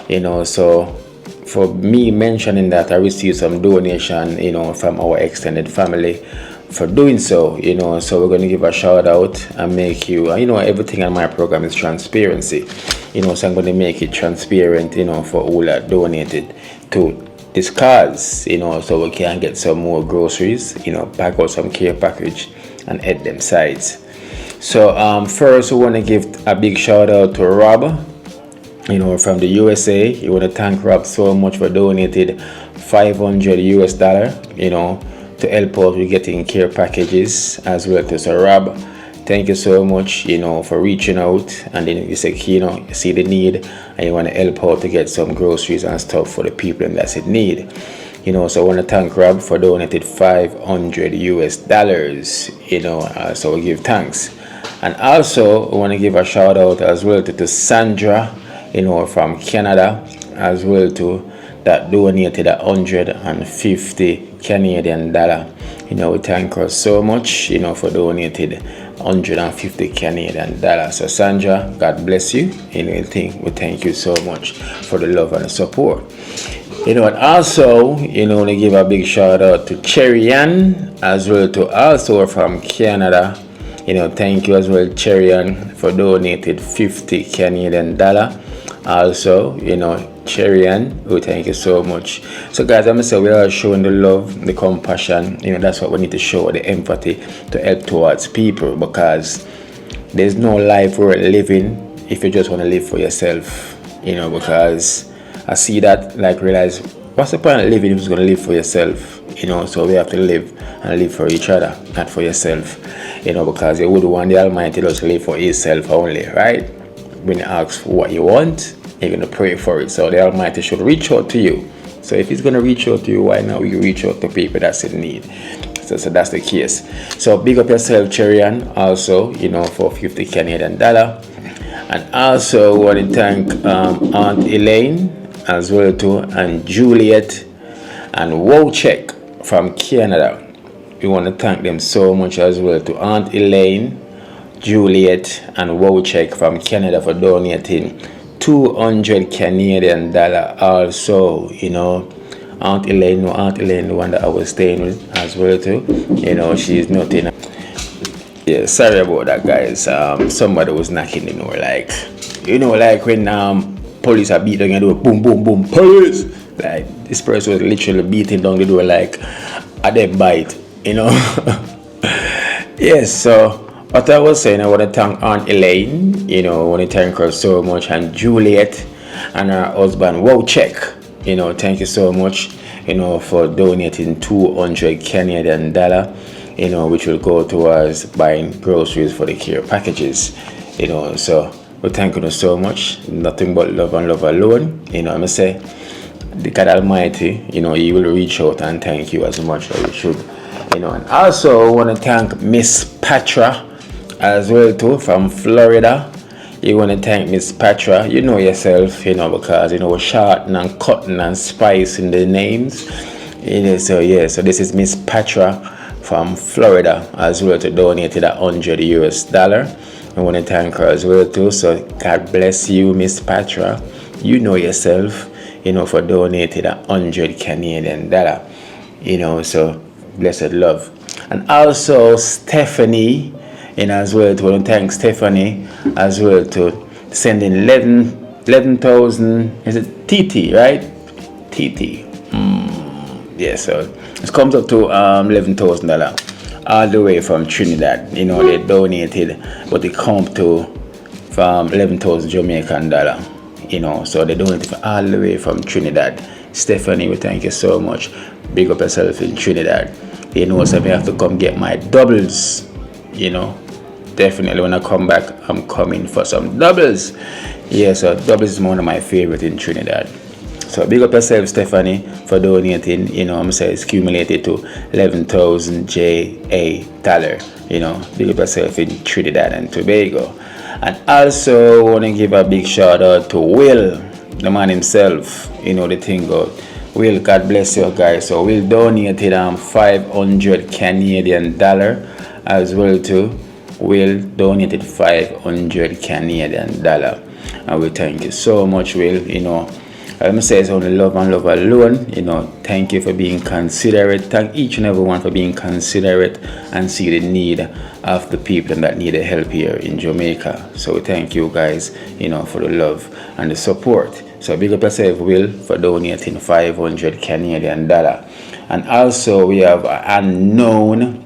Speaker 2: you know. So for me mentioning that, I received some donation, you know, from our extended family for doing so, you know. So we're going to give a shout out and make you, you know, everything on my program is transparency, you know, so I'm going to make it transparent, you know, for all that donated to this cause, you know, so we can get some more groceries, you know, pack out some care package and head them sides. So first we want to give a big shout out to Rob, you know, from the USA. You want to thank Rob so much for donated $500, you know, to help out with getting care packages as well. So Rob, thank you so much, you know, for reaching out, and then you say, you know, you see the need and you want to help out to get some groceries and stuff for the people that's in need, you know. So I want to thank Rob for donated $500, you know, so we give thanks. And also I want to give a shout out as well to Sandra, you know, from Canada as well too, that donated $150 Canadian. You know, we thank her so much, you know, for donated $150 Canadian. So Sandra, God bless you. You know, we thank you so much for the love and the support. You know, and also, you know, to give a big shout out to Cherry Ann as well too, also from Canada. You know, thank you as well, Cherry Ann, for donated $50 Canadian. Also, you know, Cherry Ann, we thank you so much. So guys, I'm gonna say we are showing the love, the compassion, you know, that's what we need to show, the empathy to help towards people, because there's no life worth living if you just want to live for yourself, you know. Because I see that, like, realize what's the point of living if you're going to live for yourself, you know. So we have to live and live for each other, not for yourself, you know, because you would want the Almighty just to live for himself only, right? When you ask for what you want, you're going to pray for it. So the Almighty should reach out to you. So if he's going to reach out to you, why not you reach out to people that's in need? So that's the case. So big up yourself, Cherry Ann, also, you know, for $50 Canadian. And also want to thank Aunt Elaine as well too, and Juliet and Wojciech from Canada. We want to thank them so much as well to Aunt Elaine, Juliet and Wojciech from Canada for donating $200 Canadian. Also, you know, Aunt Elaine, the one that I was staying with as well too, you know, she's not in. Yeah, sorry about that, guys. Somebody was knocking the door, like, you know, like when police are beating the door, boom, boom, boom, police. Like, this person was literally beating down the door like a dead bite, you know. Yes, so what I was saying, I want to thank Aunt Elaine, you know, I want to thank her so much, and Juliet and her husband Wojciech, you know, thank you so much, you know, for donating $200 Canadian, you know, which will go towards buying groceries for the care packages, you know. So we thank you so much. Nothing but love and love alone, you know. I'm gonna say the God Almighty, you know, he will reach out and thank you as much as you should, you know. And also I want to thank Miss Patra as well too, from Florida. You want to thank Miss Patra, you know yourself, you know, because, you know, we're shorting and cutting and spicing the names, you know. So yeah, so this is Miss Patra from Florida as well to donated $100. I want to thank her as well too. So God bless you, Miss Patra, you know yourself, you know, for donated $100 Canadian, you know. So blessed love. And also Stephanie, you know, as well to want to thank Stephanie as well to sending 11,000, is it TT, right? TT. Yeah, so it comes up to $11,000 all the way from Trinidad. You know, they donated, but they come to from 11,000 Jamaican dollar. You know, so they donated all the way from Trinidad. Stephanie, we thank you so much. Big up yourself in Trinidad. You know, so I have to come get my doubles. You know, definitely when I come back, I'm coming for some doubles. Yeah, so doubles is one of my favorite in Trinidad. So big up yourself, Stephanie, for donating. You know, I'm saying it's accumulated to 11,000 JA. You know, big up yourself in Trinidad and Tobago. And also want to give a big shout out to Will, the man himself. You know the thing about Will. God bless you guys. So Will donated $500 Canadian as well too. Will donated $500 Canadian, and we thank you so much, Will. You know, Let me say it's only love and love alone. You know, thank you for being considerate. Thank each and everyone for being considerate and see the need of the people that need help here in Jamaica. So thank you guys, you know, for the love and the support. So big up yourself, Will, for donating $500 Canadian. And also we have unknown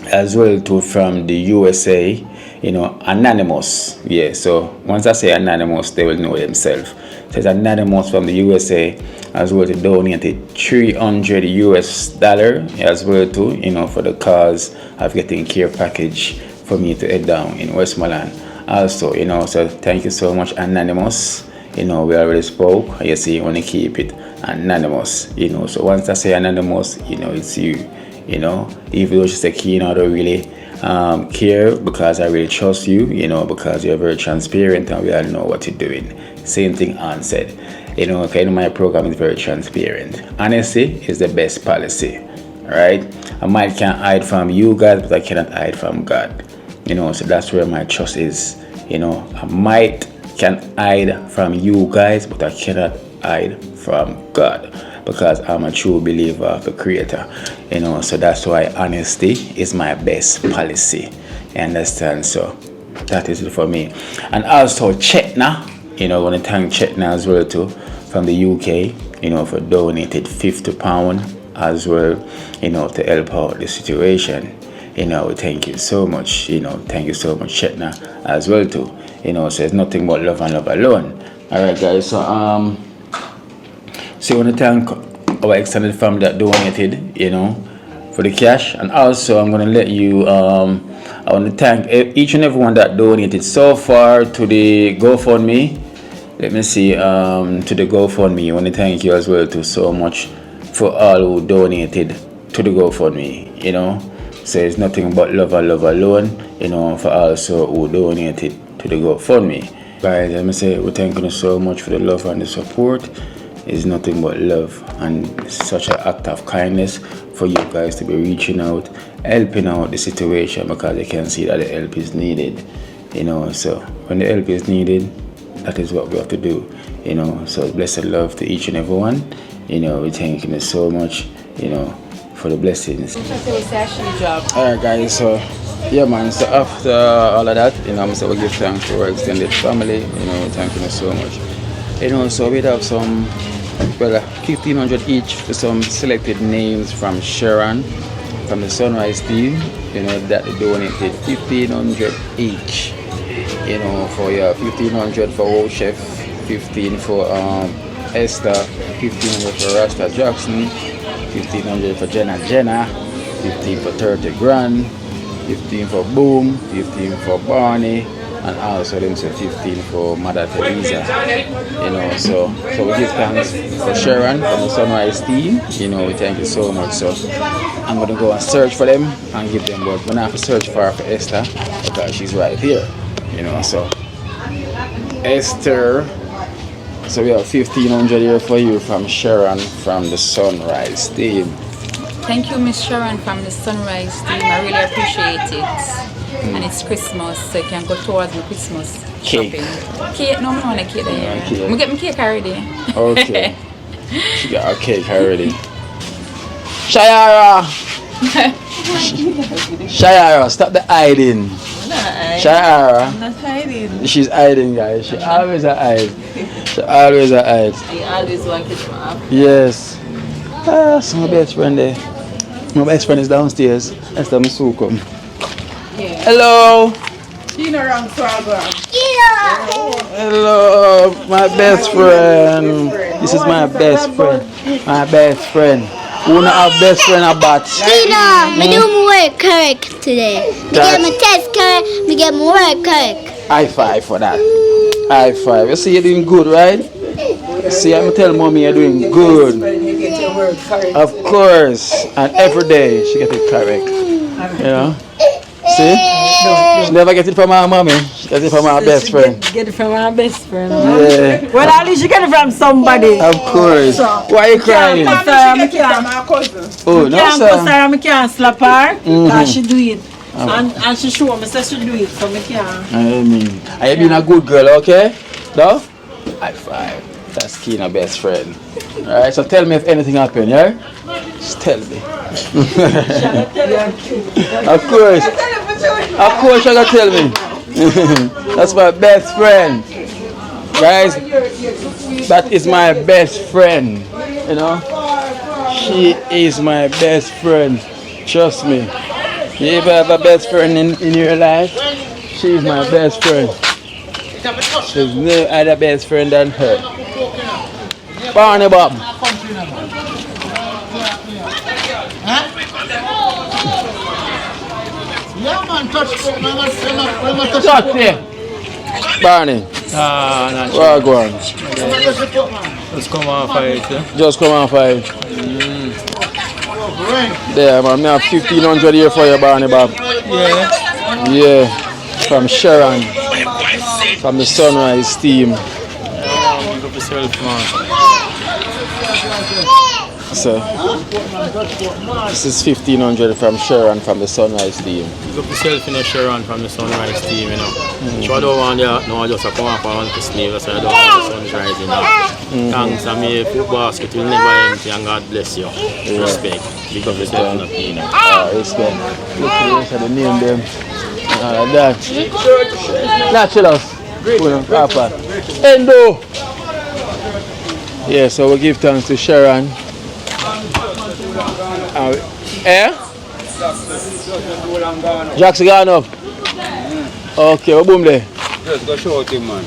Speaker 2: as well too from the USA, you know, anonymous. Yeah, so once I say anonymous, they will know themselves. So it's anonymous from the USA as well to donated $300 US as well too, you know, for the cause of getting care package for me to head down in Westmoreland. Also, you know, so thank you so much, anonymous. You know, we already spoke. You see, you want to keep it anonymous, you know. So once I say anonymous, you know, it's you. You know, even though she said Akeynote, I don't really care because I really trust you, you know, because you're very transparent and we all know what you're doing. Same thing Ann said. You know, kind of my program is very transparent. Honesty is the best policy, right? I might can't hide from you guys, but I cannot hide from God. You know, so that's where my trust is. You know, I might can hide from you guys, but I cannot hide from God, because I'm a true believer of the Creator, you know. So that's why honesty is my best policy. You understand? So that is it for me. And also Chetna, you know, I want to thank Chetna as well too from the UK, you know, for donated £50 as well, you know, to help out the situation. You know, thank you so much. You know, thank you so much, Chetna, as well too. You know, so it's nothing but love and love alone. All right, guys. So so I want to thank our extended family that donated, you know, for the cash. And also I'm going to let you, I want to thank each and everyone that donated so far to the GoFundMe. Let me see, to the GoFundMe. I want to thank you as well too so much for all who donated to the GoFundMe, you know. So it's nothing but love and love alone, you know, for also who donated to the GoFundMe. Guys, let me say we thank you so much for the love and the support. It's nothing but love and such an act of kindness for you guys to be reaching out, helping out the situation, because you can see that the help is needed, you know. So when the help is needed, that is what we have to do, you know. So blessed love to each and everyone, you know. We thank you so much, you know, for the blessings. Alright guys, so yeah man, so after all of that, you know, I'm saying we give thanks to our extended family, you know, thank you so much. You know, so we'd have some, well, $1,500 each for some selected names from Sharon, from the Sunrise team, you know, that they donated $1,500 each. You know, for your $1,500 for Old Chef, $15 for Esther, $1,500 for Rasta Jackson, $1,500 for Jenna, $15 for 30 grand, $15 for Boom, $15 for Barney, and also them say 15 for Mother Teresa. You know, so we give thanks for Sharon from the Sunrise team. You know, we thank you so much. So I'm gonna go and search for them and give them, but we're not have to search for Esther because she's right here. You know, so Esther. So we have $1,500 here for you from Sharon from the Sunrise team.
Speaker 10: Thank you, Miss Sharon from the Sunrise team. I really appreciate it. And it's Christmas, so you can go towards the Christmas
Speaker 2: cake.
Speaker 10: Shopping. Cake? No, I don't want a cake there.
Speaker 2: Okay.
Speaker 10: I'm getting cake already.
Speaker 2: Okay. She got a cake already. Shayara! Shayara, stop the hiding. Shayara.
Speaker 3: I'm not hiding.
Speaker 2: She's hiding, guys. She always hides. She always hides.
Speaker 3: I always want to come.
Speaker 2: Yes. So my best friend there. My best friend is downstairs. That's the Masukum.
Speaker 9: Yeah.
Speaker 2: Hello.
Speaker 9: Hello,
Speaker 2: my best friend. This is my best friend. My best friend. Who not have best friend about?
Speaker 11: Tina, me do my work correct today. Me get my test correct, me get my work correct.
Speaker 2: High five for that. High five. You see you're doing good, right? See, I'm tell mommy you're doing good. Of course. And every day she get it correct. You know? See? She never get it from her mommy. She get it from her best friend.
Speaker 3: Get it from her best friend.
Speaker 2: Yeah.
Speaker 3: Well, at least you get it from somebody.
Speaker 2: Of course. Why are you crying? Oh, no, sir.
Speaker 3: I can't slap her because she do it. And she show me say she do it, so I can't.
Speaker 2: I mean, are you being a good girl, okay? No? High five. That's Keena's best friend. Alright, so tell me if anything happened, yeah? Just tell me. Of course, you gotta tell me. That's my best friend. Guys, that is my best friend. You know? She is my best friend. Trust me. You ever have a best friend in your life? She is my best friend. There's no other best friend than her. Barney Bob.
Speaker 7: Yeah, man, touch
Speaker 2: there. Barney.
Speaker 12: Not sure.
Speaker 2: Where go on?
Speaker 12: Just come on 5, yeah?
Speaker 2: Just come on 5. There, man. I have 1,500 here for you, Barney Bob.
Speaker 12: Yeah.
Speaker 2: Yeah. From Sharon. From the Sunrise team.
Speaker 12: Go for self, man.
Speaker 2: So, this is 1,500 from Sharon from the Sunrise team.
Speaker 12: Go for self in a Sharon from the Sunrise team, you know. So I don't want that, no, I just come up and want to sleep, so I don't want the sun rising up. Thanks, I mean, football basket will never empty, and God bless you. Respect. Big up yourself, no peanut.
Speaker 2: Respect. Look at the name them. That. Naturals. Papa. Endo. Yeah, so we give thanks to Sharon. Jackson gone up. Okay, what boom there?
Speaker 4: Just go show him, man.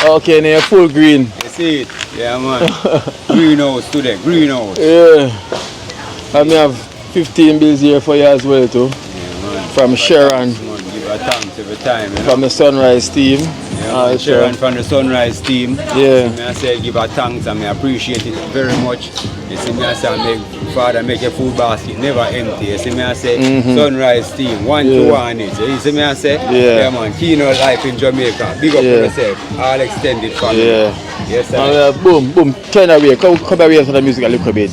Speaker 2: Okay, now you're full green.
Speaker 4: You see it? Yeah, man. Greenhouse today, greenhouse.
Speaker 2: Yeah. I may have 15 bills here for you as well too.
Speaker 4: Yeah, man.
Speaker 2: From Sharon.
Speaker 4: Give her thanks every time, you know?
Speaker 2: From the Sunrise team.
Speaker 4: Yeah, Sharon from the Sunrise team.
Speaker 2: Yeah.
Speaker 4: See me I say give her thanks and I appreciate it very much. You see me I say Father make a food basket never empty. You see me I say Sunrise team 1 to 1 it. You see me I say yeah man, Akeynote life in Jamaica. Big up for yourself. All extended family. Yeah. Yes sir.
Speaker 2: Boom, boom, turn away. Come away from the music a little bit.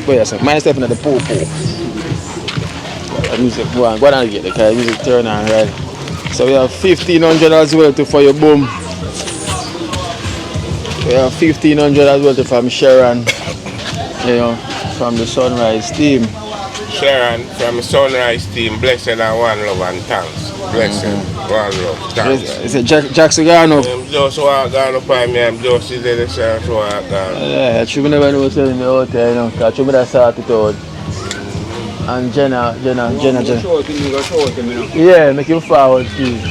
Speaker 2: But yes, myself in the pool. The music go on and get the car, music turn on right. So we have 1,500 as well to for your boom. We have 1,500 as well to from Sharon, you know, from the Sunrise team.
Speaker 14: Sharon from the Sunrise team, blessed and one love and thanks. Blessed, one love, thanks.
Speaker 2: It's a Jackson gone up.
Speaker 14: I'm just walk up on me, I'm just sitting there, just walk up.
Speaker 2: Yeah, I should never know what's in the hotel, you know, because I should have started out. And Jenna. Yeah, make him forward please.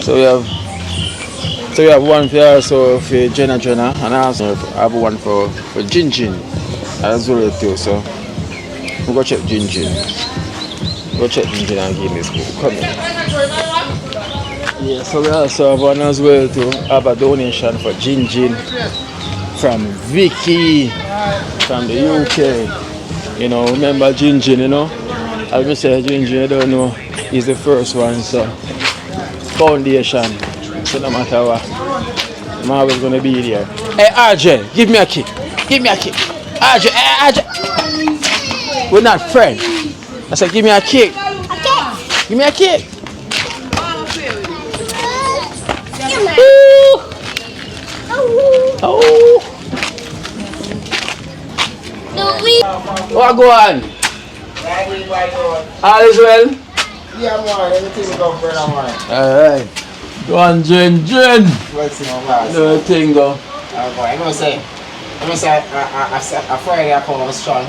Speaker 2: So we have one for also for Jenna, and I also have one for Jin as well too. So we go check Jin. Go check Jin and give me this book. Come here. Yeah, so we also have one as well too. Have a donation for Jin from Vicky from the UK. You know, remember Jin, you know? As I say, Jin, I don't know, he's the first one, so foundation. So no matter what, I'm always gonna be there. Hey RJ, give me a kick. RJ, we're not friends. I said, give me a kick. Give me a kick. Oh. What go on? All is well?
Speaker 6: Yeah, man, everything is going for that, man.
Speaker 2: Alright. Go on, Jen.
Speaker 6: What's in my glass?
Speaker 2: Do the thing, go.
Speaker 6: I'm gonna say, a Friday I come, I'm strong.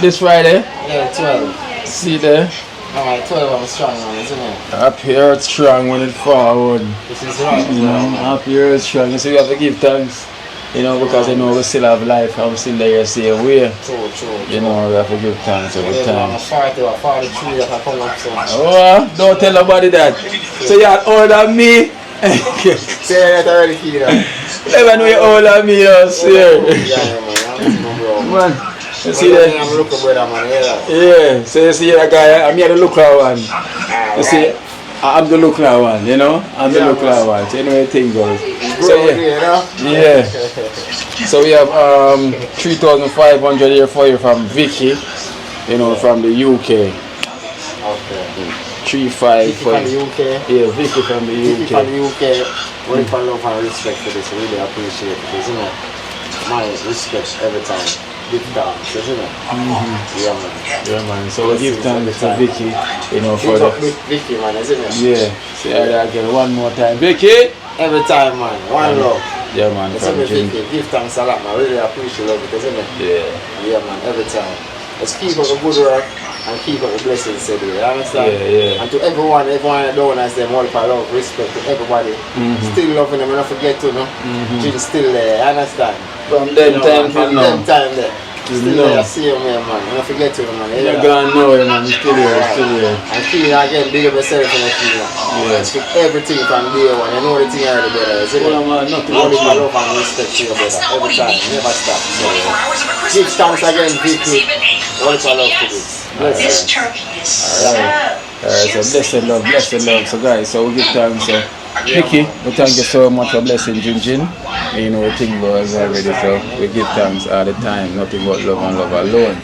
Speaker 2: This Friday?
Speaker 6: Yeah, 12.
Speaker 2: See there?
Speaker 6: Alright, 12 I'm strong, man, isn't it?
Speaker 2: Up here it's strong when it forward.
Speaker 6: This is right,
Speaker 2: you know, up here it's strong. So we have to give thanks. You know, because you know we still have life and we still there the same way.
Speaker 6: True.
Speaker 2: You know, we have to give thanks every time.
Speaker 6: I'm 40 or 43 that I come up so.
Speaker 2: Oh, don't tell nobody that. So you're older than me?
Speaker 6: Say that already, Kira.
Speaker 2: Never know you're older than me, you swear. Man, you see that?
Speaker 6: I'm looking brother, man.
Speaker 2: Yeah, so you see that guy, I'm here to look at one. You see, I'm the look like one, you know? I'm the look like one. So you know how the thing goes. So yeah. So we have 3,500 here for you from Vicky, you know, from the UK.
Speaker 6: Okay.
Speaker 2: 35
Speaker 15: Vicky from the UK.
Speaker 2: Yeah, Vicky from the UK.
Speaker 15: Vicky from the UK. Only for love and respect for this. Really appreciate it. Because, you know, my respect every time. Give thanks, isn't it? Yeah, man.
Speaker 2: Yeah, man. So we give thanks to Vicky, you know, for
Speaker 15: the
Speaker 2: Vicky,
Speaker 15: man, isn't it?
Speaker 2: Yeah. Say that again one more time, Vicky.
Speaker 15: Every time, man. One love.
Speaker 2: Yeah, man.
Speaker 15: From Vicky. Give thanks a lot, man. Really appreciate it, isn't it?
Speaker 2: Yeah.
Speaker 15: Yeah, man. Every time. Let's keep up the good work and keep up the blessings, said you understand?
Speaker 2: Yeah.
Speaker 15: And to everyone that don't as them all for love, respect to everybody. Still loving them, and not forget to, no? She's still there, understand?
Speaker 2: From them time till now.
Speaker 15: From them time there. Still there, see you, man. And not forget to, man.
Speaker 2: You're gone now, man. Still here.
Speaker 15: And Keena again, big up yourself in the Keena.
Speaker 2: Yeah.
Speaker 15: Speak everything from day one. You know the thing already, brother. You see that? Only for love and respect to your brother. Every time, never stop. So, give thanks again, Vicky. Only for love to this. Bless you.
Speaker 2: Alright, so blessed love. So guys, so we give thanks to Vicky. We thank you so much for blessing Jinjin. You know, we think about us already, so we give thanks all the time. Nothing but love and love alone.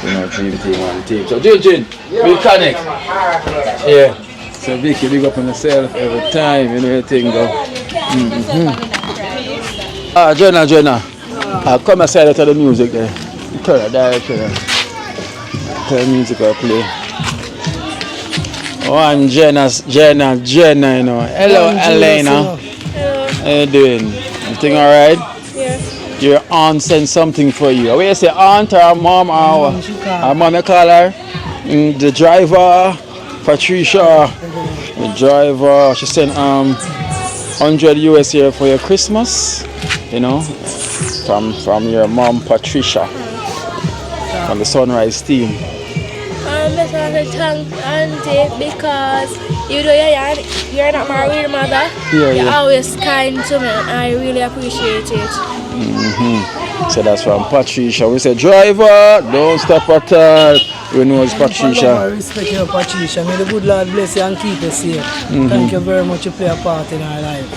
Speaker 2: You know, to everything one team. So Jinjin, we connect. Yeah. So Vicky, big up on yourself every time. You know, everything go. Jenna. Come aside to the music there. Turn it direction. Turn the music up, play. One Jenna, you know. Hello, Elena. How you doing? Everything alright?
Speaker 11: Yeah.
Speaker 2: Your aunt sent something for you. What you say, aunt or mom or her mom, you call her? The driver, Patricia. The driver, she sent 100 US here for your Christmas. You know, from your mom, Patricia, from the Sunrise team.
Speaker 11: I just want to thank Auntie because you know you're not my real mother. You're always kind to me and I really appreciate it.
Speaker 2: So that's from Patricia. We say, driver, don't stop at all. You know it's Patricia.
Speaker 16: I respect you, Patricia. May the good Lord bless you and keep you safe. Thank you very much. You play a part in our life.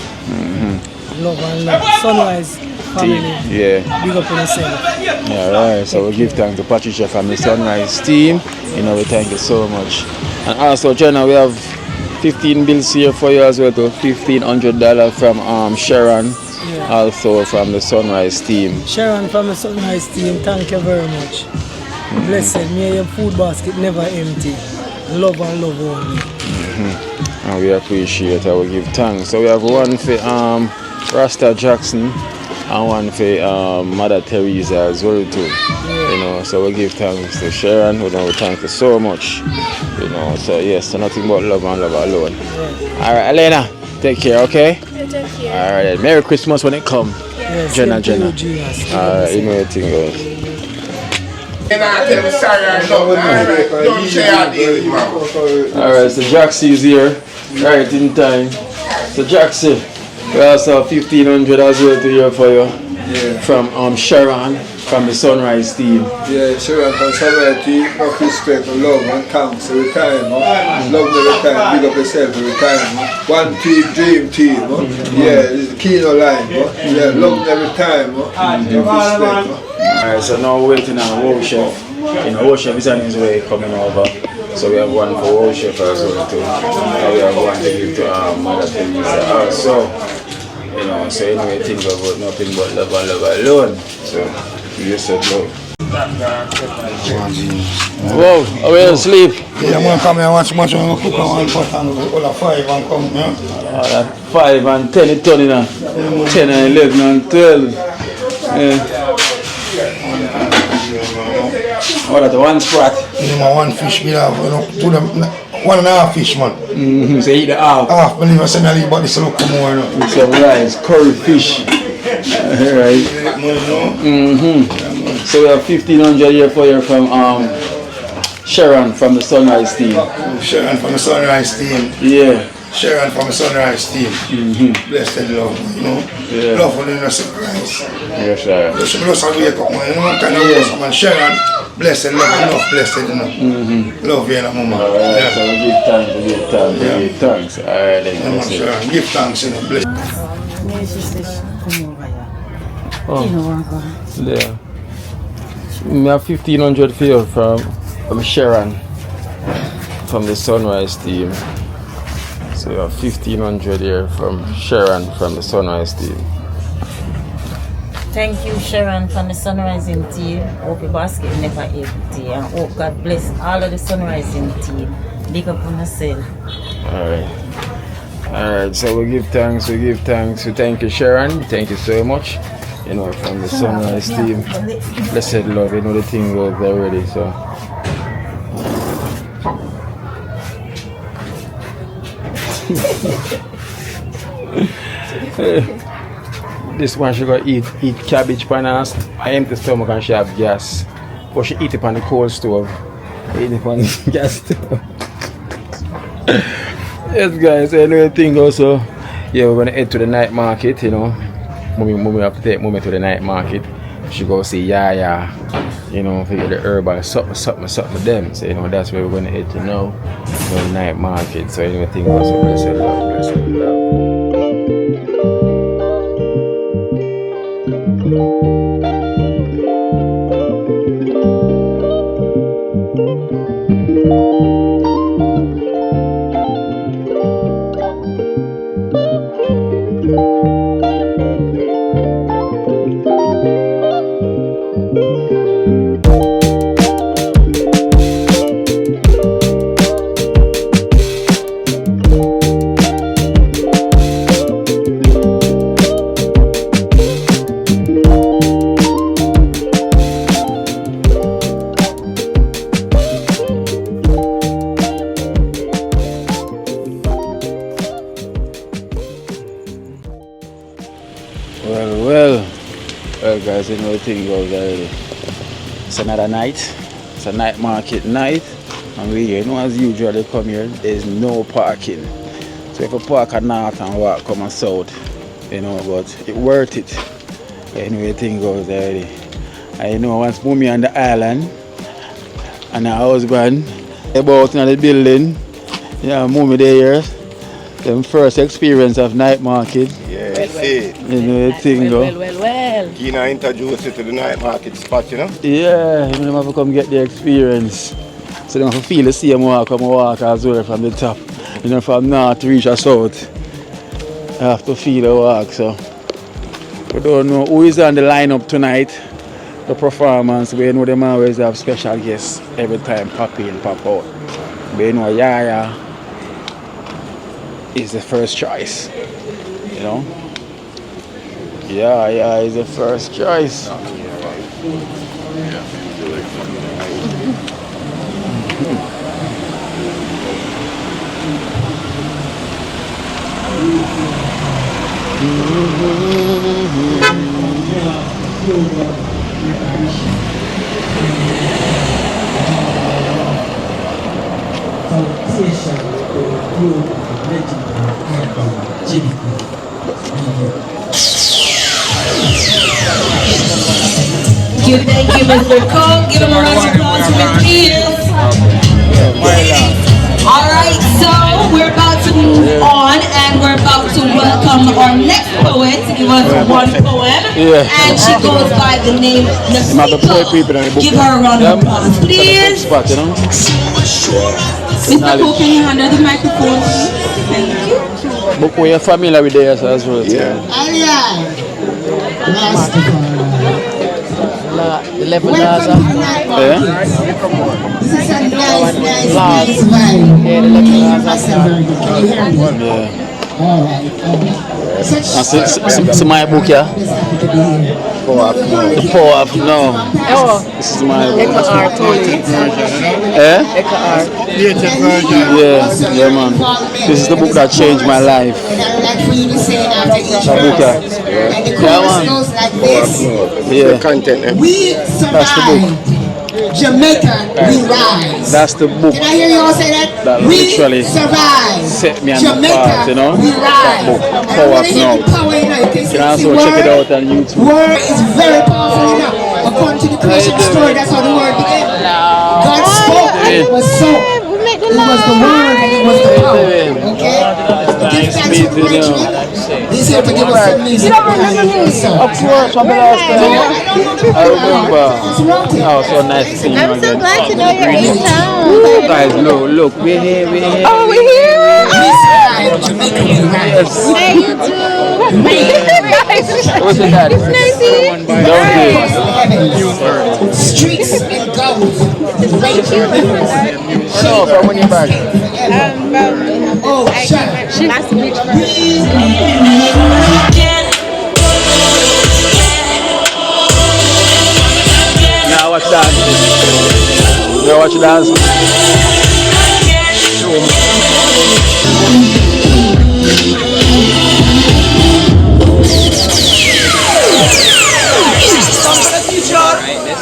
Speaker 16: Love and love. Sunrise family.
Speaker 2: Yeah.
Speaker 16: Big up on yourself.
Speaker 2: Yeah, right. So we give thanks to Patricia from the Sunrise team. You know, we thank you so much. And also, Jenna, we have 15 bills here for you as well, to $1,500 from Sharon, also from the Sunrise team.
Speaker 16: Sharon from the Sunrise team, thank you very much. Blessed, may your food basket never empty. Love and love only.
Speaker 2: And we appreciate it, we give thanks. So we have one for Rasta Jackson and one for Mother Teresa as well too. You know, so we give thanks to Sharon, we thank you so much. You know, so yes, so nothing but love and love alone. Alright, Elena, take care, okay?
Speaker 11: Yeah, take care.
Speaker 2: Alright, Merry Christmas when it comes.
Speaker 16: Yes,
Speaker 2: Jenna.
Speaker 16: Alright,
Speaker 2: You know everything goes. Alright, so Jaxie is here, right in time. So Jaxie, we also have 1,500 as well to hear for you. From Sharon, from the Sunrise team.
Speaker 17: Yeah, Sharon from Sunrise team, enough respect, love and thanks every time. Love every time, big up yourself every time. One team, dream team. Yeah, it's the Akeynote line. Yeah, love every time. Enough respect.
Speaker 2: Alright, so now we're waiting on Wow Chef. You know, Wow Chef is on his way coming over. So we have one for Wow Chef as well too. Now we have one to give to Mother Teresa also. You know, so anyway, think about nothing but love and love alone. So you just said love. Whoa, are we asleep?
Speaker 17: Yeah, I'm going to come here and watch much and cook one pot and all of 5 and come here.
Speaker 2: 5 and 10 it turn in 10 and 11 and 12. What are the one sprat?
Speaker 17: One fish we have, you know, 1.5 fish, man.
Speaker 2: So eat the half.
Speaker 17: Half, believe I say, I but this look more, you know.
Speaker 2: Some rice, curry fish. Alright. So we have 1,500 here for you from Sharon from the Sunrise team.
Speaker 17: Sharon from the Sunrise team.
Speaker 2: Yeah.
Speaker 17: Sharon from the Sunrise team. Blessed love, you know. Love for the innocent Christ.
Speaker 2: Yes, sir.
Speaker 17: Just wake up, man. You know, kind of awesome, man. Sharon, blessed love, enough blessed, you know. Love you and mama.
Speaker 2: Alright, so we give thanks. Alright, then.
Speaker 17: Sharon, give thanks, you know. Bless.
Speaker 2: Yeah. We have 1,500 for you from Sharon from the Sunrise team. So you have 1,500 here from Sharon from the Sunrise team.
Speaker 18: Thank you, Sharon, from the Sunrising team. Hope your basket never empty. And hope God bless all of the Sunrising team. Big up on yourself.
Speaker 2: Alright, so we give thanks. We thank you, Sharon. Thank you so much. You know, from the Sunrise team. Blessed love, you know the thing goes already, so. This one she got eat cabbage pan and empty stomach and she have gas. But she eat it on the cold stove. Eat it on the gas stove. Yes guys, another thing also. Yeah, we're gonna head to the night market, you know. Mommy have to take Mommy to the night market. She go see Yaya, you know, for the herbal something with them. So you know that's where we're gonna head to now. The night market. So anything also blessed love. Well guys, you know the thing goes already. It's another night. It's a night market night. And we, you know, as usual they come here, there's no parking. So if you park at north and walk come south, you know, but it's worth it. Anyway, the thing goes already. And you know, once Mommy on the island and her husband about in the building, yeah, Mommy there, them first experience of night market.
Speaker 14: Yeah, that's it.
Speaker 2: You know, the thing go.
Speaker 14: Well. You know, introduce you to the night market spot, you know?
Speaker 2: Yeah, you know, have to come get the experience. So they have to feel the same walk as well from the top. You know, from north to reach south. I have to feel the walk, so. We don't know who is on the lineup tonight. The performance, we know them always have special guests every time pop in, pop out. But you know, Yaya is the first choice, you know? Yaya is the first choice.
Speaker 19: Thank you, Mr. Cook. Give him a round of applause for his peers. Alright, so we're about to move on and we're about to welcome our next poet to give us one poem. And she goes by the name Nafika. Give her a round of applause, please. Mr. Cook, can you hand her the microphone? Thank you.
Speaker 2: But we're familiar with theirs as well. Yeah.
Speaker 3: The level Gaza.
Speaker 19: This is a nice vibe.
Speaker 3: Yeah, the level Gaza.
Speaker 19: Can you hear me? Alright.
Speaker 2: It's my book, yeah? The Power of No. This is my book. Yeah, man. This is the book that changed my life.
Speaker 19: And I would like for you to say it after each round. And the chorus goes like this.
Speaker 2: Yeah.
Speaker 19: We survive. Jamaica, we rise.
Speaker 2: That's the book.
Speaker 19: Can I hear you all say that?
Speaker 2: That
Speaker 19: We
Speaker 2: literally
Speaker 19: survive.
Speaker 2: set me on the
Speaker 19: Jamaica,
Speaker 2: path, you know?
Speaker 19: we rise.
Speaker 2: That book,
Speaker 19: And I
Speaker 2: Power
Speaker 19: want
Speaker 2: of
Speaker 19: to hear
Speaker 2: No.
Speaker 19: the power, you know. You can
Speaker 2: You can also
Speaker 19: see
Speaker 2: check it
Speaker 19: word.
Speaker 2: out on YouTube.
Speaker 19: Word is very powerful, you know. According to the creation story, that's how the word began. God spoke and it was so. It was the word and it was the power. Okay? Give thanks for Bridgman. This
Speaker 20: He's here to give us some music.
Speaker 2: Of course, from the last time. I remember. Oh, so nice to see you again.
Speaker 21: I'm so glad to know you're in town.
Speaker 2: Guys, look, we're here.
Speaker 21: Oh, we're here.
Speaker 2: Yes.
Speaker 21: Hey, you too.
Speaker 2: What's your dad?
Speaker 21: It's nice seeing you.
Speaker 20: Streets and goals. Thank you.
Speaker 2: No, from when you're back.
Speaker 21: Last week.
Speaker 2: Now watch dance. Now watch dance.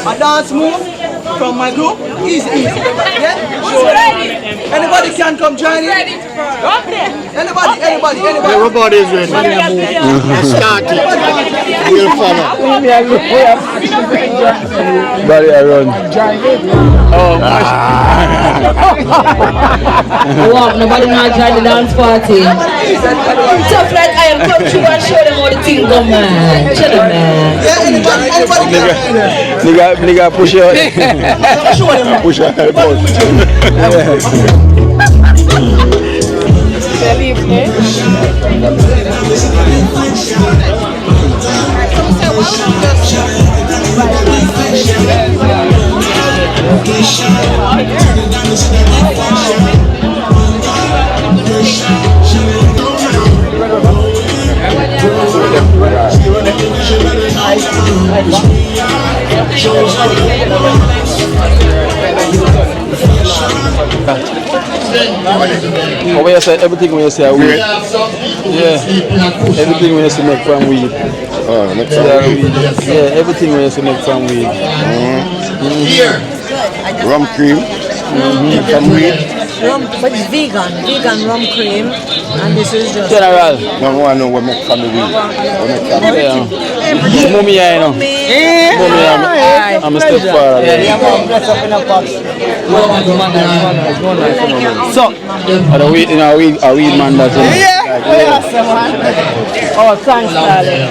Speaker 16: A dance move from my group. Easy. Yeah? Anybody can come join in? Anybody.
Speaker 20: Everybody is ready. Start it. We'll follow.
Speaker 2: Body I run. Oh,
Speaker 19: Wow, nobody not join the dance party. Tough like I am come through and show them how the thing go, man. Show them, man.
Speaker 2: Nigga, push your push your elbows. Oh, we say everything we say weed. Yeah, everything we say make from weed.
Speaker 20: Oh, make
Speaker 2: from weed. Yeah, everything we say make from weed.
Speaker 20: Here, rum cream from weed.
Speaker 3: Rum, but it's vegan rum cream, and this is just
Speaker 2: general.
Speaker 20: No one know what make from the weed.
Speaker 2: Mommy, I know. Mommy, I'm a stepfather. So, a weed man that's
Speaker 3: oh, thanks, darling.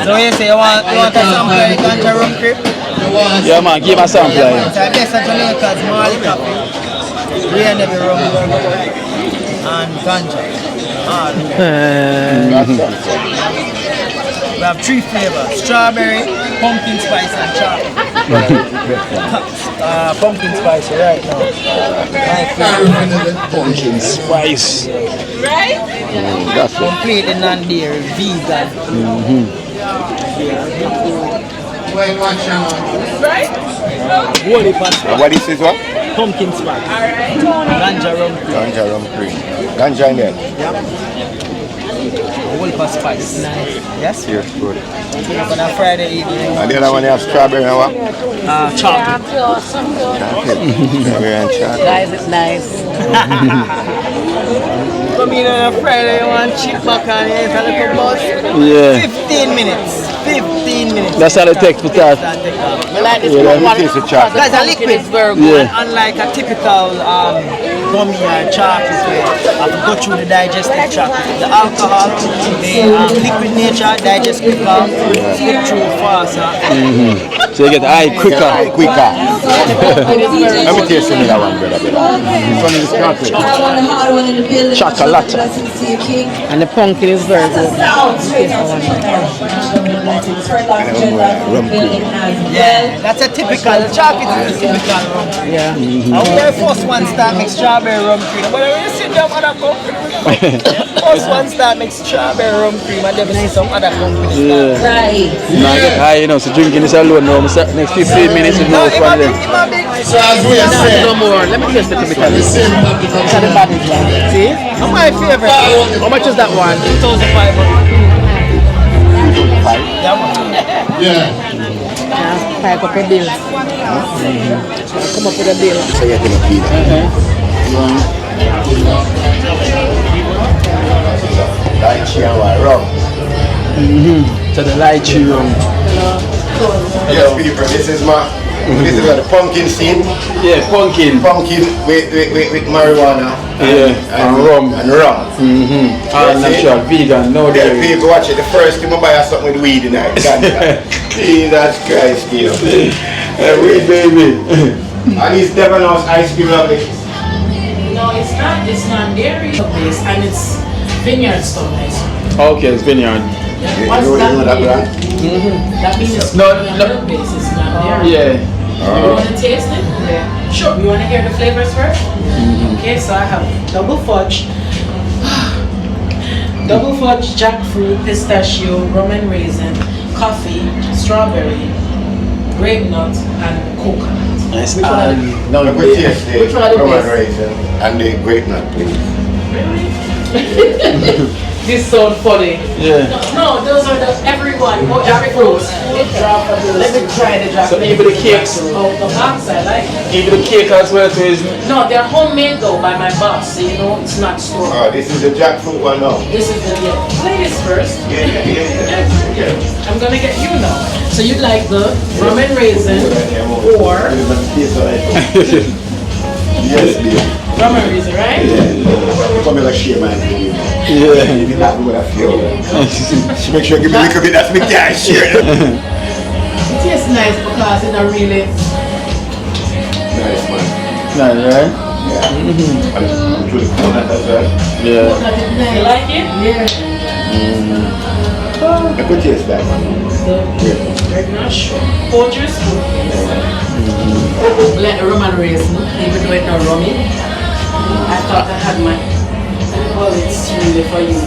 Speaker 16: So you say you want a sample of ganja rum cream?
Speaker 2: Yeah, man, give me a sample.
Speaker 16: So I guess Jamaica's Mali coffee, green heavy rum, and ganja. We have 3 flavors: strawberry, pumpkin spice, and chocolate. Pumpkin spice right now.
Speaker 2: Pumpkin spice.
Speaker 21: Right?
Speaker 2: That's
Speaker 16: completely non-dairy, vegan.
Speaker 21: Right?
Speaker 20: What is this one?
Speaker 16: Pumpkin spice. Ganja rum cream.
Speaker 20: Ganja rum cream. Ganja in there?
Speaker 16: Yep. Wolpa spice. Nice. Yes?
Speaker 20: Yes, good.
Speaker 16: On a Friday evening.
Speaker 20: And the other one you have strawberry and what?
Speaker 16: Chocolate.
Speaker 20: Strawberry and chocolate.
Speaker 3: Guys, it's nice.
Speaker 16: Come in on a Friday, you want chip back on it, a little bus.
Speaker 2: Yeah.
Speaker 16: 15 minutes. 15 minutes.
Speaker 2: That's how it takes to start.
Speaker 16: Like this
Speaker 2: Yeah,
Speaker 16: one.
Speaker 2: let me taste the chocolate.
Speaker 16: Guys, a liquid is very good.
Speaker 2: Yeah.
Speaker 16: Unlike a typical gummy or chocolate where I have to go through the digestive tract. The alcohol, the liquid nature, digest quicker, skip through faster.
Speaker 2: So you get eye quicker.
Speaker 20: Let me taste some of that one, brother. This one is chocolate.
Speaker 2: Chocolate.
Speaker 3: And the pumpkin is very good.
Speaker 20: Rum cream.
Speaker 16: Yeah, that's a typical chocolate is a typical rum cream.
Speaker 3: Yeah.
Speaker 16: And we are first one start make strawberry rum cream. But when you see them other companies, first one start make strawberry rum cream and then we see some other companies.
Speaker 2: Yeah.
Speaker 16: Right.
Speaker 2: Now I get high, you know, so drinking this alone now. Next 15 minutes is no fun then.
Speaker 20: So as we are saying,
Speaker 3: no more. Let me taste the typical. See?
Speaker 16: That's my favorite.
Speaker 3: How much is that one?
Speaker 16: 2,500.
Speaker 20: Yeah.
Speaker 3: Pack up a bill. Come up with a bill.
Speaker 20: So you're going to feed it. Lychee and rum.
Speaker 2: So the lychee rum.
Speaker 20: Yes, people, this is my This is the pumpkin seed.
Speaker 2: Yeah, pumpkin.
Speaker 20: Pumpkin with marijuana.
Speaker 2: And rum.
Speaker 20: And rum.
Speaker 2: All natural, vegan, no dairy.
Speaker 20: People watch it. The first thing I buy is something with weed in it. Jesus Christ, dear.
Speaker 2: Weed, baby.
Speaker 20: And it's Devanose ice cream, lovely.
Speaker 1: No, it's not. It's not dairy based, and it's vineyard stuff.
Speaker 2: Okay, it's vineyard.
Speaker 1: What's that mean? That means it's milk based. It's not dairy.
Speaker 2: Yeah.
Speaker 1: You want to taste it? Yeah. Sure. You want to hear the flavors first? Okay, so I have double fudge, jackfruit, pistachio, rum and raisin, coffee, strawberry, grape nut, and coconut.
Speaker 2: Nice.
Speaker 20: Which one are the raisin and the grape nut, please.
Speaker 1: This sounds funny.
Speaker 2: Yeah.
Speaker 1: No, those are the everyone. Jackfruit. Let me try the jackfruit.
Speaker 2: So even the cakes.
Speaker 1: Oh, the box I like.
Speaker 2: Even the cake as well too is.
Speaker 1: No, they're homemade though by my boss. So you know it's not store.
Speaker 20: Oh, this is the jackfruit one now.
Speaker 1: This is the play this first.
Speaker 20: Yeah.
Speaker 1: I'm gonna get you now. So you like the rum and raisin or
Speaker 20: yes, dear.
Speaker 1: Rum and raisin, right?
Speaker 20: Come here like she man.
Speaker 2: Yeah.
Speaker 20: You not know what I feel. She make sure you give me a little bit. That's me can't share.
Speaker 1: It tastes nice because it's a really
Speaker 20: nice man.
Speaker 2: Nice, right?
Speaker 20: Yeah. I'm truly coconut as well.
Speaker 2: Yeah.
Speaker 1: You like it? Yeah.
Speaker 20: I could taste that man.
Speaker 1: Very not sure. Hold your spoon. Let the rum and raisin, even though it's not rummy. I thought I had my. Well, it's really for you,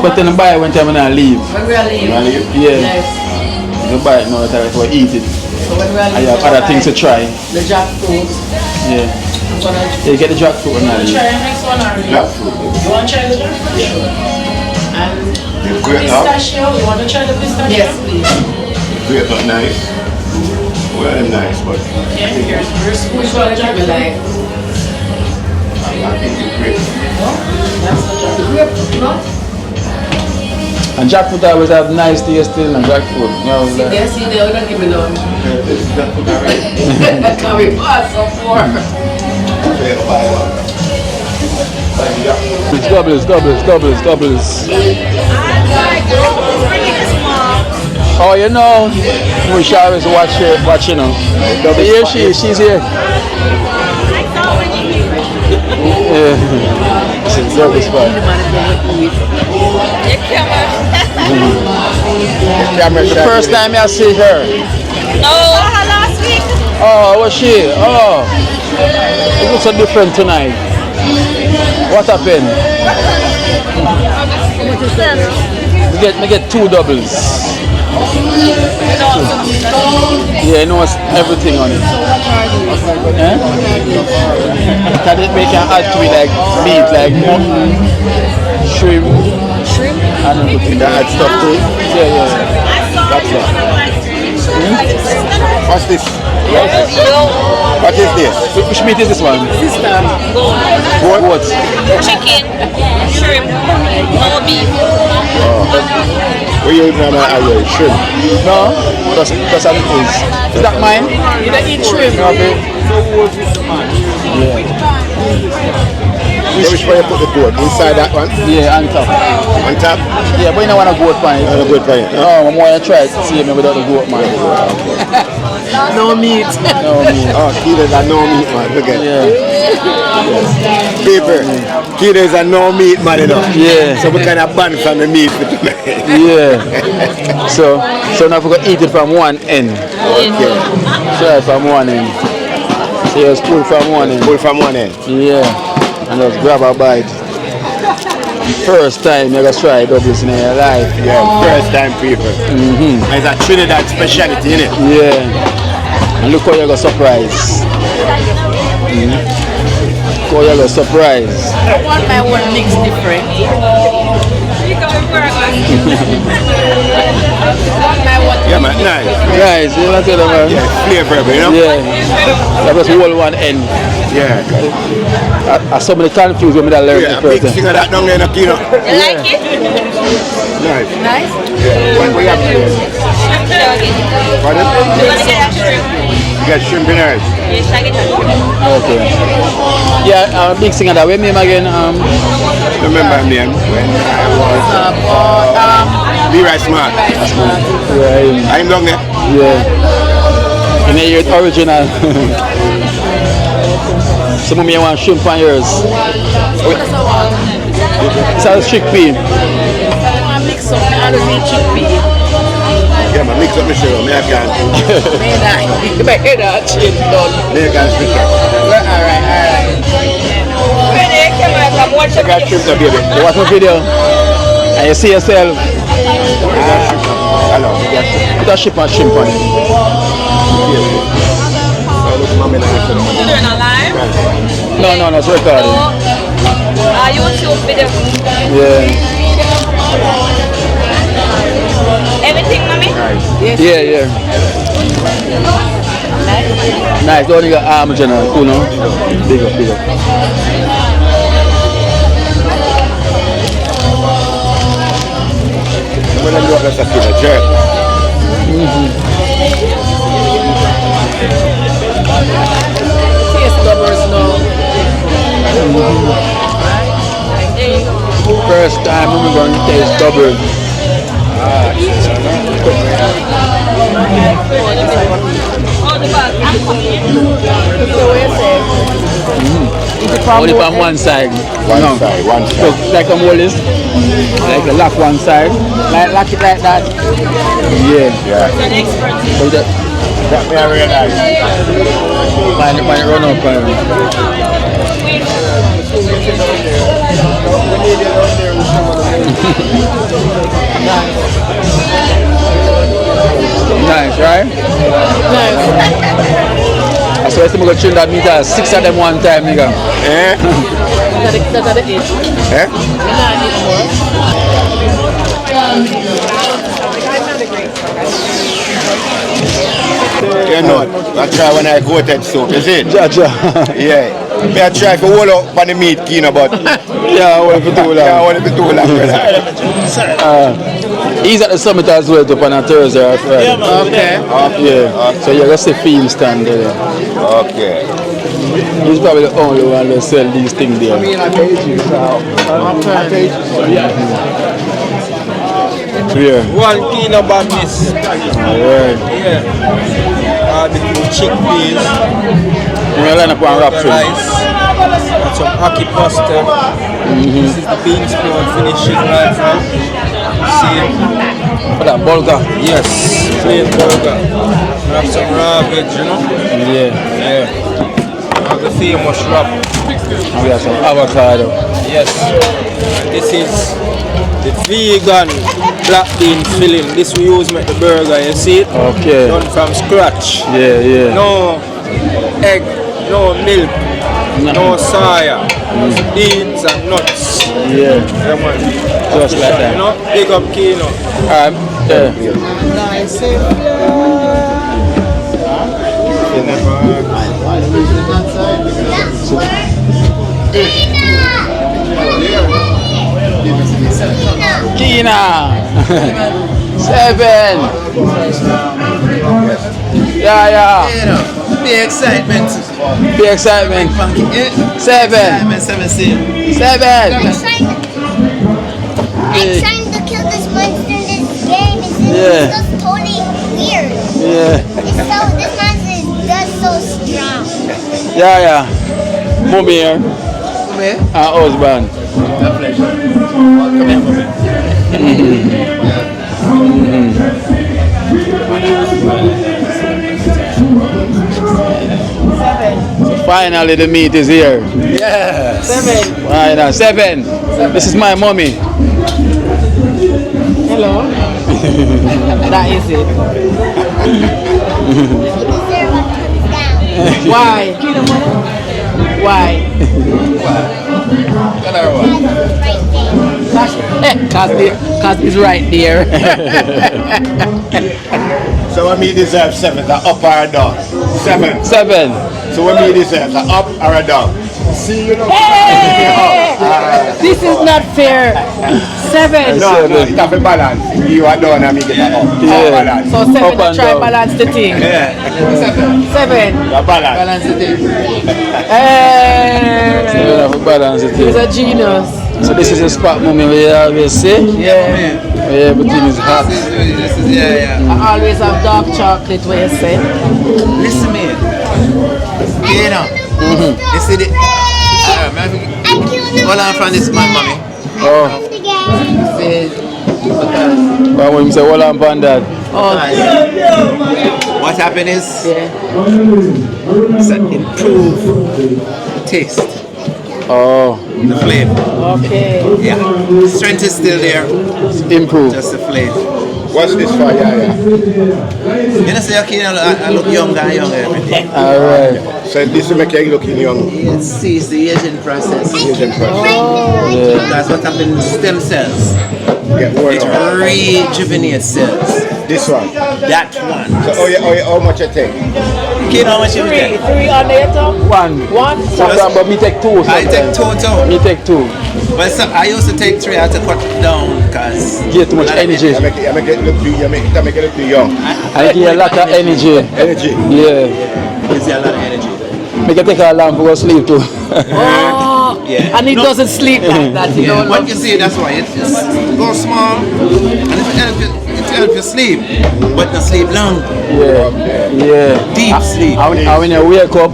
Speaker 2: But then I buy it when time when I leave.
Speaker 1: When we are leaving?
Speaker 2: Yeah.
Speaker 1: Yes.
Speaker 2: You buy it now that I eat it.
Speaker 1: So when we are
Speaker 2: I
Speaker 1: leaving,
Speaker 2: have other things to try.
Speaker 1: The jackfruit.
Speaker 2: Yeah. Yeah, get the jackfruit when I leave.
Speaker 1: Try the next one already. You want to try the jackfruit? Sure. And pistachio, you want to try the pistachio? Yes, please.
Speaker 20: Grape not nice. Well, nice, but.
Speaker 1: Okay, here's first. Which one do you like?
Speaker 20: I think the grape.
Speaker 1: No? That's the jackfruit. No?
Speaker 2: And jackfruit always have nice taste still and jackfruit. You know,
Speaker 1: See, they don't give me none. Can we pass some more?
Speaker 2: Doubles. Oh, you know, we should always watch, you know. Here she is, she's here. Yeah. It's double spot. The first time I see her.
Speaker 21: No, last week.
Speaker 2: Oh, was she? Oh, it looks so different tonight. What happened? Me get 2 doubles. Yeah, it knows everything on it. Can it make an add to it like meat, like mutton, shrimp? I don't know. Can add stuff to it? Yeah. That's that.
Speaker 20: What's this? What is this?
Speaker 2: Which meat is this one?
Speaker 21: Sister.
Speaker 2: What?
Speaker 21: Chicken, shrimp, no beef.
Speaker 20: Where you eating shrimp?
Speaker 2: No, that's how it is. Is that mine?
Speaker 1: You don't eat shrimp.
Speaker 2: No, babe. Yeah.
Speaker 20: Which way you put the goat? Inside that one?
Speaker 2: Yeah, on top.
Speaker 20: On top?
Speaker 2: Yeah, but you don't want a goat pan.
Speaker 20: I want a goat pan.
Speaker 2: No, I'm going to try to see me without the goat man.
Speaker 1: No meat.
Speaker 2: No meat.
Speaker 20: Oh, Keith is a no meat man. Look at it. People, Keith is a no meat man, you know.
Speaker 2: Yeah.
Speaker 20: So we kind of ban from the meat for tonight.
Speaker 2: Yeah. So now we're going to eat it from one end.
Speaker 20: Okay.
Speaker 2: Try it from one end. So just pull from one end.
Speaker 20: Pull from one end.
Speaker 2: Yeah. And just grab a bite. First time you're going to try doubles in your life.
Speaker 20: Yeah, first time people. And it's a Trinidad speciality, isn't it?
Speaker 2: Yeah. And look how you're going to surprise. Look how you're going to surprise.
Speaker 1: I want my one mix different.
Speaker 20: Yeah, man, nice.
Speaker 2: nice. You want to tell them, man?
Speaker 20: Yeah, flavor, you know?
Speaker 2: Yeah. That was whole one end.
Speaker 20: Yeah.
Speaker 2: I so many confused when I learned
Speaker 20: yeah,
Speaker 2: the first
Speaker 20: big thing of that down there in Akeynote.
Speaker 21: You like it?
Speaker 20: Nice.
Speaker 21: Nice?
Speaker 20: Yeah. What you have here?
Speaker 21: Shrimp nuggets.
Speaker 20: Pardon?
Speaker 21: You want to get a shrimp?
Speaker 20: You got shrimp and rice?
Speaker 21: Yes, I get that.
Speaker 2: Okay. Yeah, big singer that. What's name again?
Speaker 20: Remember his name? When I was B-Right Smart.
Speaker 2: Yeah.
Speaker 20: I'm down there?
Speaker 2: Yeah. And then you're original. Some of me want shrimp on yours. It's a chickpea.
Speaker 3: I mix up. I don't need chickpea.
Speaker 20: Yeah, man, mix up my sugar. I can't.
Speaker 3: My head out change done.
Speaker 20: I can't speak it.
Speaker 3: Alright.
Speaker 20: I got shrimp there, baby.
Speaker 2: You watch my video and you see yourself.
Speaker 20: Hello.
Speaker 2: Put a shrimp on it.
Speaker 21: You doing a live?
Speaker 2: No, it's recording.
Speaker 21: YouTube video.
Speaker 2: Yeah.
Speaker 21: Everything, mommy?
Speaker 2: Nice. Yeah. Nice. Don't need arms, you know. Cool, no? Big up.
Speaker 20: When I look at that jerk.
Speaker 3: Taste numbers now.
Speaker 2: First time I'm going to taste double. Only on one side.
Speaker 20: One side.
Speaker 2: So like a mole is, like a lock one side. Lock it like that. Yeah. So that may I realize. Might run up. Nice, right? Nice. So I still go chill that meter, 6 of them one time, nigga.
Speaker 20: Eh?
Speaker 3: That's at the edge.
Speaker 20: Eh? You know, I try when I coated soap, you see? Yeah. I try to hold up on the meat, Kino, but
Speaker 2: yeah, I want to do that.
Speaker 20: Yeah, I want to do that.
Speaker 2: He's at the summit as well on a Thursday or Friday.
Speaker 20: Okay.
Speaker 2: Yeah. So yeah, that's the field stand there.
Speaker 20: Okay.
Speaker 2: He's probably the only one that sell these things there.
Speaker 16: I mean, I paid you, so I paid you.
Speaker 2: Yeah.
Speaker 16: 1 kilo badness.
Speaker 2: Alright.
Speaker 16: Yeah. The chickpeas.
Speaker 2: We'll line up on wrap
Speaker 16: rice. And some ackee pasta. This is the beans flour finishing right now. See?
Speaker 2: For that burger?
Speaker 16: Yes, plain burger. We have some raw veg, you know?
Speaker 2: Yeah.
Speaker 16: We have the famous wrap.
Speaker 2: We have some avocado.
Speaker 16: Yes. This is the vegan black bean filling. This we use to make the burger, you see it?
Speaker 2: Okay.
Speaker 16: Done from scratch.
Speaker 2: Yeah.
Speaker 16: No egg, no milk, no soya, beans and nuts.
Speaker 2: Yeah.
Speaker 16: Man.
Speaker 2: Just like that.
Speaker 16: You know, big up Kino.
Speaker 2: Kina. 7. Yeah.
Speaker 6: Big excitement.
Speaker 2: 7. 7. 7.
Speaker 5: I'm trying to kill this monster in this game. It's just totally weird.
Speaker 2: Yeah.
Speaker 5: This monster is just so strong.
Speaker 2: Yeah. Mommy here. Our husband.
Speaker 6: A pleasure. Come here,
Speaker 2: So finally the meat is here.
Speaker 6: Yes.
Speaker 3: 7.
Speaker 2: Right now, 7. This is my mommy.
Speaker 3: Hello. That is it. Why? Why?
Speaker 6: Why?
Speaker 3: Because he's right there.
Speaker 20: So what me deserve 7, the up or a down? 7.
Speaker 2: 7.
Speaker 20: So what me deserve, the up or a down? See you know.
Speaker 3: Hey! This is not fair. 7.
Speaker 20: No, it have a balance. You are down and me get a up. Balance.
Speaker 3: So 7 to try balance the thing.
Speaker 20: Yeah.
Speaker 3: 7.
Speaker 20: The balance.
Speaker 3: Balance the thing. Hey!
Speaker 2: 7 for balance the thing.
Speaker 3: He's a genius.
Speaker 2: So this is a spot moment where you always say?
Speaker 3: Yeah.
Speaker 2: Where everything is hot.
Speaker 3: I always have dark chocolate where you say.
Speaker 6: Listen me. You know. You see the hold on from this man, mommy.
Speaker 2: Oh. But when you say hold on from that.
Speaker 3: Oh.
Speaker 6: What happened is it's an improved taste.
Speaker 2: Oh.
Speaker 6: The flavor.
Speaker 3: Okay.
Speaker 6: Yeah. Strength is still there.
Speaker 2: Improved.
Speaker 6: Just the flavor.
Speaker 20: What's this for? Yeah.
Speaker 6: You know, say I look younger and younger every day.
Speaker 2: Alright.
Speaker 20: So this will make you looking young.
Speaker 6: It's the aging process.
Speaker 20: Aging process.
Speaker 2: Yeah.
Speaker 6: That's what happens. Stem cells.
Speaker 20: Get worn
Speaker 6: It
Speaker 20: out.
Speaker 6: rejuvenates cells.
Speaker 20: This one.
Speaker 6: That one.
Speaker 20: So how much you take?
Speaker 6: Kid, how much you take?
Speaker 3: 3 on the top?
Speaker 2: 1.
Speaker 3: 1?
Speaker 2: Sometimes, but me take 2.
Speaker 6: I take 2 too.
Speaker 2: Me take 2.
Speaker 6: But so, I used to take 3. I had to cut it down because
Speaker 2: Get too much energy.
Speaker 20: You make it look too young.
Speaker 2: I give a lot of energy.
Speaker 20: Energy.
Speaker 2: Yeah.
Speaker 6: Gives you a lot of energy.
Speaker 2: Make it take a lamp to go sleep too.
Speaker 3: Oh.
Speaker 6: Yeah.
Speaker 3: And it doesn't sleep like that. You
Speaker 6: Yeah.
Speaker 3: know.
Speaker 6: But you see, that's why it just go small and it help you sleep, but not sleep long.
Speaker 2: Yeah.
Speaker 6: Deep sleep.
Speaker 2: And when you wake up,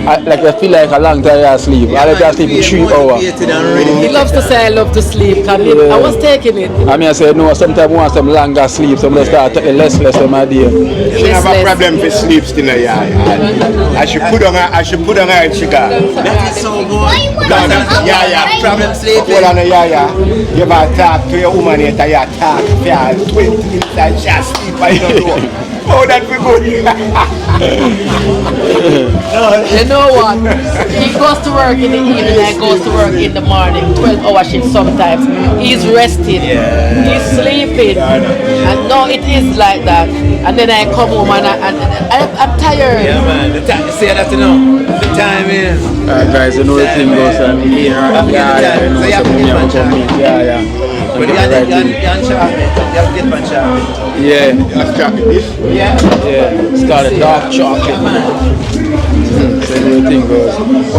Speaker 2: like I feel like a long time I sleep. I like to sleep 3 hours.
Speaker 3: He loves to say I love to sleep. I was taking it.
Speaker 2: I mean I said no, sometimes I want some longer sleep, so I start taking less of my day.
Speaker 20: You have a problem with sleep still. I should put on a cigar.
Speaker 6: That is so good.
Speaker 20: Problem sleeping. Hold on, you ever talk to your woman and you talk for 20 minutes and she sleep, I don't know. Oh, that be good.
Speaker 3: You know what? He goes to work in the evening and goes to work in the morning. 12-hour shift sometimes. He's resting. He's sleeping. And no, it is like that. And then I come home and I'm tired.
Speaker 6: Yeah, man. The time, see that you know. The time is.
Speaker 2: Guys, you know the thing goes on here. Yeah, you know something you come meet. Yeah.
Speaker 6: But you have to get chocolate.
Speaker 2: Yeah.
Speaker 20: That's chocolate this?
Speaker 6: Yeah.
Speaker 2: It's called a dark chocolate. So the thing goes.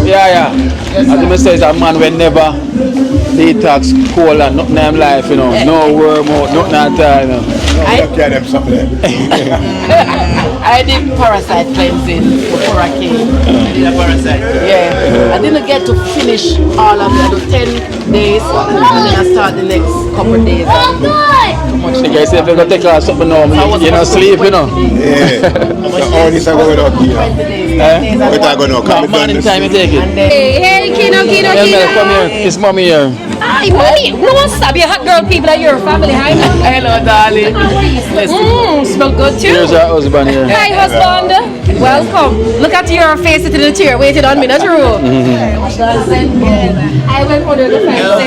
Speaker 2: Yeah. As I say, it's a man will never detox, cold and nothing in life, you know. No worm out, nothing at all, you know.
Speaker 20: I get them something.
Speaker 3: I did parasite cleansing before I came.
Speaker 6: You did a parasite?
Speaker 3: Yeah. I didn't get to finish all of it. I do 10 days and then I start the next couple of days.
Speaker 2: The guy said if you're going to take out something now, you know, sleep, you know.
Speaker 20: Yeah. So all this are going up here. What are going to come?
Speaker 2: Morning time you take it.
Speaker 21: Hey, Kino.
Speaker 2: Come here. It's mommy here.
Speaker 21: Hi, mommy. No one stop. You hot girl people at your family. Hi, mommy.
Speaker 3: Hello, darling.
Speaker 21: Smell good too.
Speaker 2: Here's our husband here.
Speaker 21: Hi, husband. Welcome. Look at your face sitting in the chair, waiting on me. That's true. I went under the fence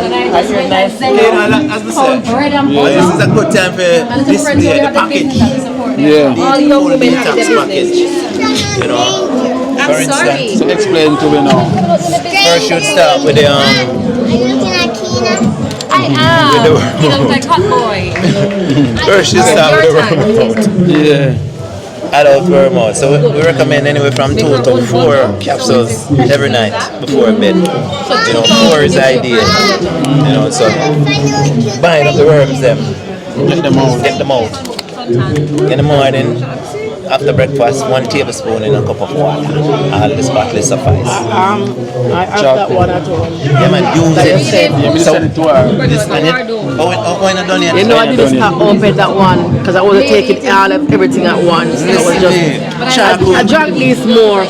Speaker 21: and I just went and said, bread and butter.
Speaker 6: This is a good time for display the package.
Speaker 2: Yeah.
Speaker 21: All young women have
Speaker 6: Detox
Speaker 21: their
Speaker 6: package.
Speaker 21: business.
Speaker 6: You know.
Speaker 21: I'm sorry.
Speaker 2: So explain to me now.
Speaker 6: First you start with the
Speaker 21: I am. You look like hot boy.
Speaker 6: First you start with the vermouth.
Speaker 2: Yeah.
Speaker 6: Adult vermouth. So we recommend anywhere from 2 to 4 capsules every night before bed. You know, 4 is ideal. You know, so bind up the worms them. Get them out. In the morning, after breakfast, 1 tablespoon in a cup of water. All this bottle suffice.
Speaker 3: I have that one at home.
Speaker 6: Yeah, man, use it. So,
Speaker 2: send it to her.
Speaker 6: when I done it,
Speaker 3: You know, I didn't start open that one because I wasn't taking all of everything at once. I was just, I drank this more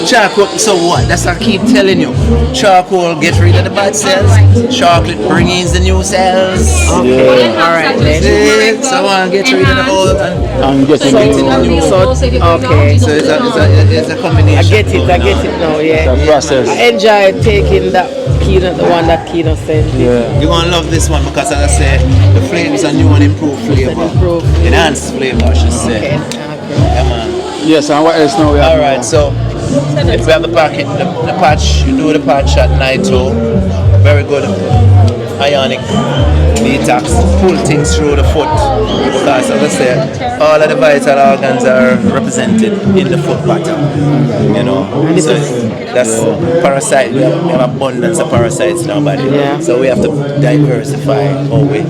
Speaker 6: charcoal, so what? That's what I keep telling you. Charcoal get rid of the bad cells. Chocolate brings in the new cells.
Speaker 3: Okay. Alright then.
Speaker 6: So I get rid of the old
Speaker 2: and get
Speaker 3: okay.
Speaker 6: So it's a combination.
Speaker 3: I get it now, yeah.
Speaker 2: It's a process.
Speaker 3: I enjoy taking that Akeynote, the one that Akeynote sent.
Speaker 6: Yeah. You're gonna love this one because as I say, the flavors are new and improved flavor. Enhanced flavor, I should say.
Speaker 3: Okay.
Speaker 6: Yeah, man.
Speaker 2: Yes, and what else now we have?
Speaker 6: Alright, so if we have the packet, the patch, you do the patch at night too. Very good. Ionic detox, pull things through the foot because as I say, all of the vital organs are represented in the foot pattern. You know, so that's parasite. We have abundance of parasites in our body.
Speaker 3: Yeah.
Speaker 6: So we have to diversify how we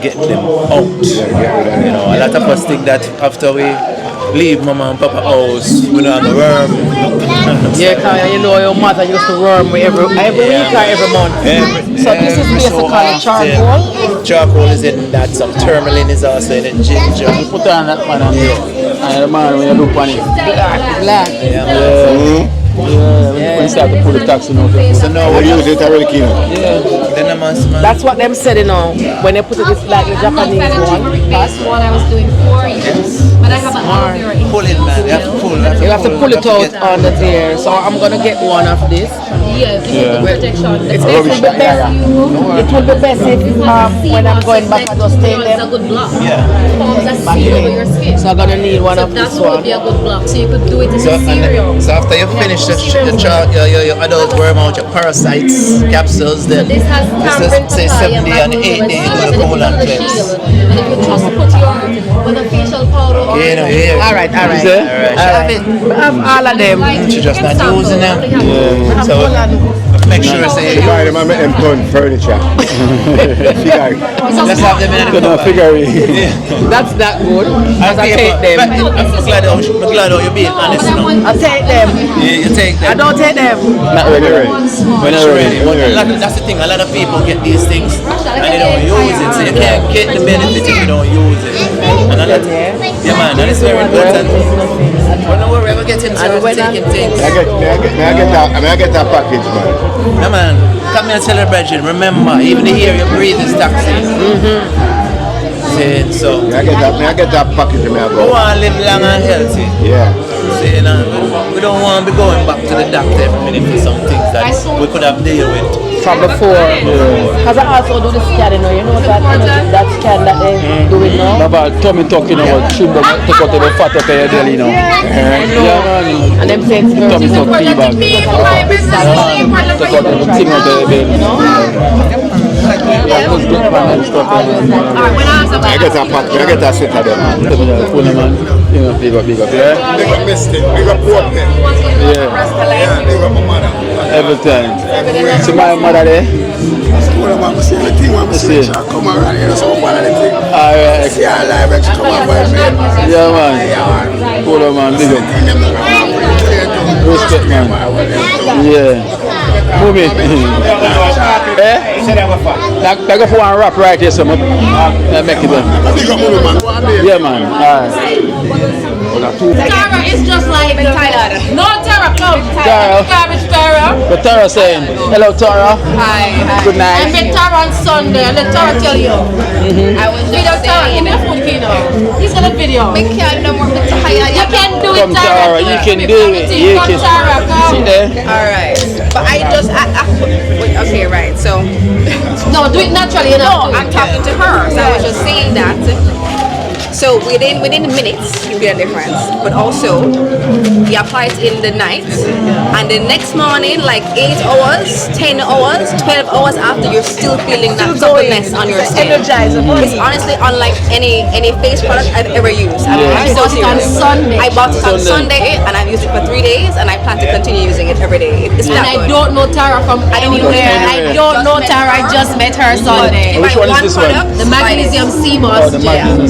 Speaker 6: get them out. You know, a lot of us think that after we leave mama and papa house, we don't have a worm.
Speaker 3: Yeah, cause you know your mother used to worm me every week or every month. So this is basically charcoal.
Speaker 6: Charcoal is in that, some tourmaline is also in it, ginger.
Speaker 2: You put on that one and the man when you look on it.
Speaker 3: Black.
Speaker 2: When you start to pull the taxi out.
Speaker 6: So now we use it already, Kino.
Speaker 3: That's what them said, you know, when they put it like the Japanese one.
Speaker 10: This one I was doing 4 years, but I have an aloe vera in
Speaker 6: pull it, man. You have to pull.
Speaker 3: You have to pull it out on the there. So I'm gonna get one of this.
Speaker 10: Yes, protection.
Speaker 3: It will be best. It will be best if when I'm going back I just take them.
Speaker 10: It's a good block.
Speaker 6: Yeah.
Speaker 10: That's seal over your skin.
Speaker 3: So I'm gonna need one of this one.
Speaker 10: That would be a good block. So you could do it in cereal.
Speaker 6: So after you finish your adult worm out, your parasites, capsules, then
Speaker 10: this has
Speaker 6: say 7 day and 8 day you do the colon cleanse.
Speaker 10: And if you just put your with a facial powder on
Speaker 3: Alright. I have all of them.
Speaker 6: You're just not using them. So make sure say you
Speaker 20: buy them and make them turn furniture.
Speaker 6: Let's have them in the
Speaker 2: figure.
Speaker 3: That's that good. I take them.
Speaker 6: I'm glad you're being honest now.
Speaker 3: I take them.
Speaker 6: You take them.
Speaker 3: I don't take them.
Speaker 2: Not ready.
Speaker 6: When you're ready. That's the thing. A lot of people get these things and they don't use it. So you can't get the benefit if you don't use it. And yeah, man, that is very important. Whenever we ever get into taking things.
Speaker 20: I get that package, man.
Speaker 6: Yeah, man. Come here and celebration. Remember, even the air you breathe is toxic. So
Speaker 20: I get that package.
Speaker 6: We want to live long and healthy.
Speaker 20: Yeah.
Speaker 6: See, we don't want to be going back to the doctor every minute for some things that we could have dealt with.
Speaker 3: From before. Because I also do the scan, you know that scan that they do it now.
Speaker 2: About tummy tuck, you know, trim them, take out the fat up your belly, you know.
Speaker 3: And them things
Speaker 2: tummy tuck tea bag. Take out everything out of your belly.
Speaker 20: I get a pack, I get a set of them.
Speaker 2: You know, big up, yeah?
Speaker 20: Big up Misty, big up Portland.
Speaker 2: Yeah,
Speaker 20: big up my mother.
Speaker 2: Every time. See my mother there?
Speaker 20: See everything, come around here, so one of the things.
Speaker 2: Alright.
Speaker 20: See our live, come on, man.
Speaker 2: Yeah, man. Cool, man, big up. Respect, man. Yeah. Move it. I go for one rap right here, so make it done. Yeah, man. Alright.
Speaker 10: Tara is just like no Tara, come. Tara.
Speaker 2: What Tara saying? Hello, Tara.
Speaker 10: Hi.
Speaker 2: Good night.
Speaker 10: I met Tara on Sunday and let Tara tell you. I was just Tara, give me the phone, Kino. He's got a video. We can't no more. You can do it, Tara.
Speaker 2: You can do it. You can.
Speaker 10: Tara, come.
Speaker 2: See there?
Speaker 9: Alright. But I just okay, right. So
Speaker 10: no, do it naturally.
Speaker 9: No, I'm talking to her. So I was just saying that. So within minutes you get a difference, but also you apply it in the night, and the next morning, like 8 hours, 10 hours, 12 hours after, you're still feeling that suppleness on your skin. It's honestly unlike any face product I've ever used. I bought it on Sunday. I bought it on Sunday, and I've used it for 3 days, and I plan to continue using it every day. It's
Speaker 10: and I don't know Tara from anywhere. I don't know Tara. I just met her Sunday.
Speaker 2: Which one is this one?
Speaker 10: The magnesium sea moss gel.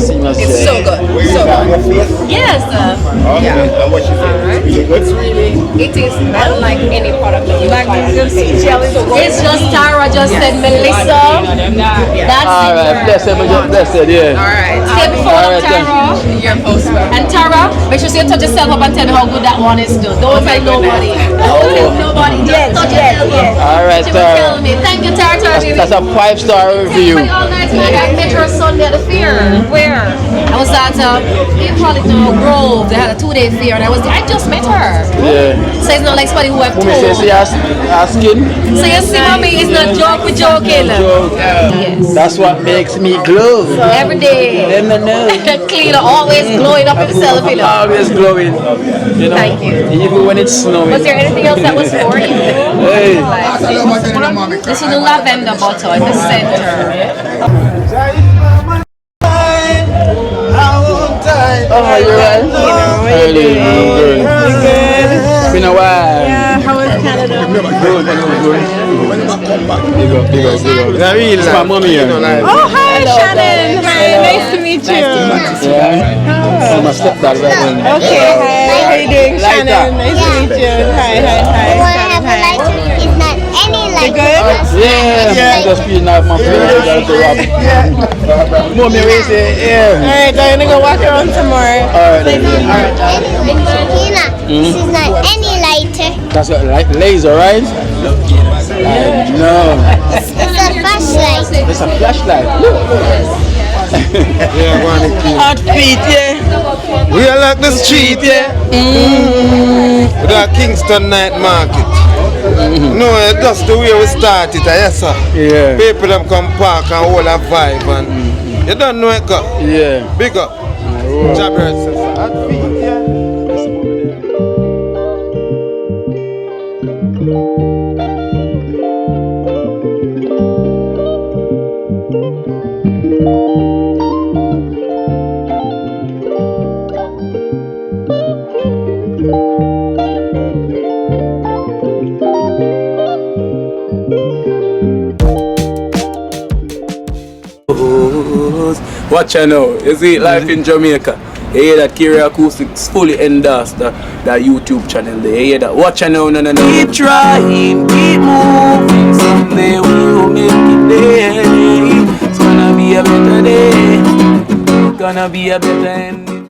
Speaker 9: So good. So good.
Speaker 10: Yes.
Speaker 20: Okay. And what she said?
Speaker 9: It's really, it is not like any product that you buy.
Speaker 10: It's just Tara just said Melissa. That's
Speaker 2: Alright, blessed, yeah.
Speaker 10: Alright. Stay before Tara.
Speaker 9: Your post.
Speaker 10: And Tara, make sure you touch yourself up and tell me how good that one is too. Don't tell nobody. Don't tell nobody. Just touch yourself up.
Speaker 2: Alright,
Speaker 10: She will tell me. Thank you, Tara.
Speaker 2: That's a 5-star review.
Speaker 10: All night tonight. I met her Sunday at the fair. Where? I was at Grove. They had a 2-day fair, and I just met her.
Speaker 2: Yeah.
Speaker 10: So it's not like somebody who I've told.
Speaker 2: Asking.
Speaker 10: So you see, mommy, it's not joke with joking.
Speaker 2: Yes. That's what makes me glow.
Speaker 10: Every day. Clean, always glowing up himself, you know.
Speaker 2: Always glowing. You know.
Speaker 10: Thank you.
Speaker 2: Even when it's snowing.
Speaker 10: Was there anything else that was for you?
Speaker 2: Hey.
Speaker 10: This is the lavender butter in the center.
Speaker 2: Oh, you're right.
Speaker 10: How are you doing?
Speaker 2: Good. It's been a while.
Speaker 10: Yeah, how was Canada?
Speaker 2: Good. Big up. It's my mommy here.
Speaker 10: Oh, hi, Shannon. Hi, nice to meet you.
Speaker 2: Yeah. Oh, my stepdad.
Speaker 10: Okay, hi. How are you doing, Shannon? Nice to meet you. Hi.
Speaker 5: It's not any light.
Speaker 10: Good?
Speaker 2: Yeah. Just feeling out my face. Mommy, raise it. Yeah.
Speaker 10: Alright, I'm gonna go walk around some more.
Speaker 2: Alright.
Speaker 5: This is not any lighter.
Speaker 2: That's a laser, right? No.
Speaker 5: It's a flashlight.
Speaker 2: It's a flashlight.
Speaker 16: Hot feet, yeah.
Speaker 8: We are like the street, yeah. We are Kingston Night Market. No, that's the way we started, yes sir.
Speaker 2: Yeah.
Speaker 8: People them come park and hold a vibe and you don't know it, go.
Speaker 2: Yeah.
Speaker 8: Big up. Jabber says, hot feet, yeah.
Speaker 2: Watch out now. You see life in Jamaica. You hear that Kiri Acoustics fully endorsed that YouTube channel there. You hear that? Watch out now, no.
Speaker 16: Keep trying, keep moving. Someday we will make it there. It's gonna be a better day. Gonna be a better end.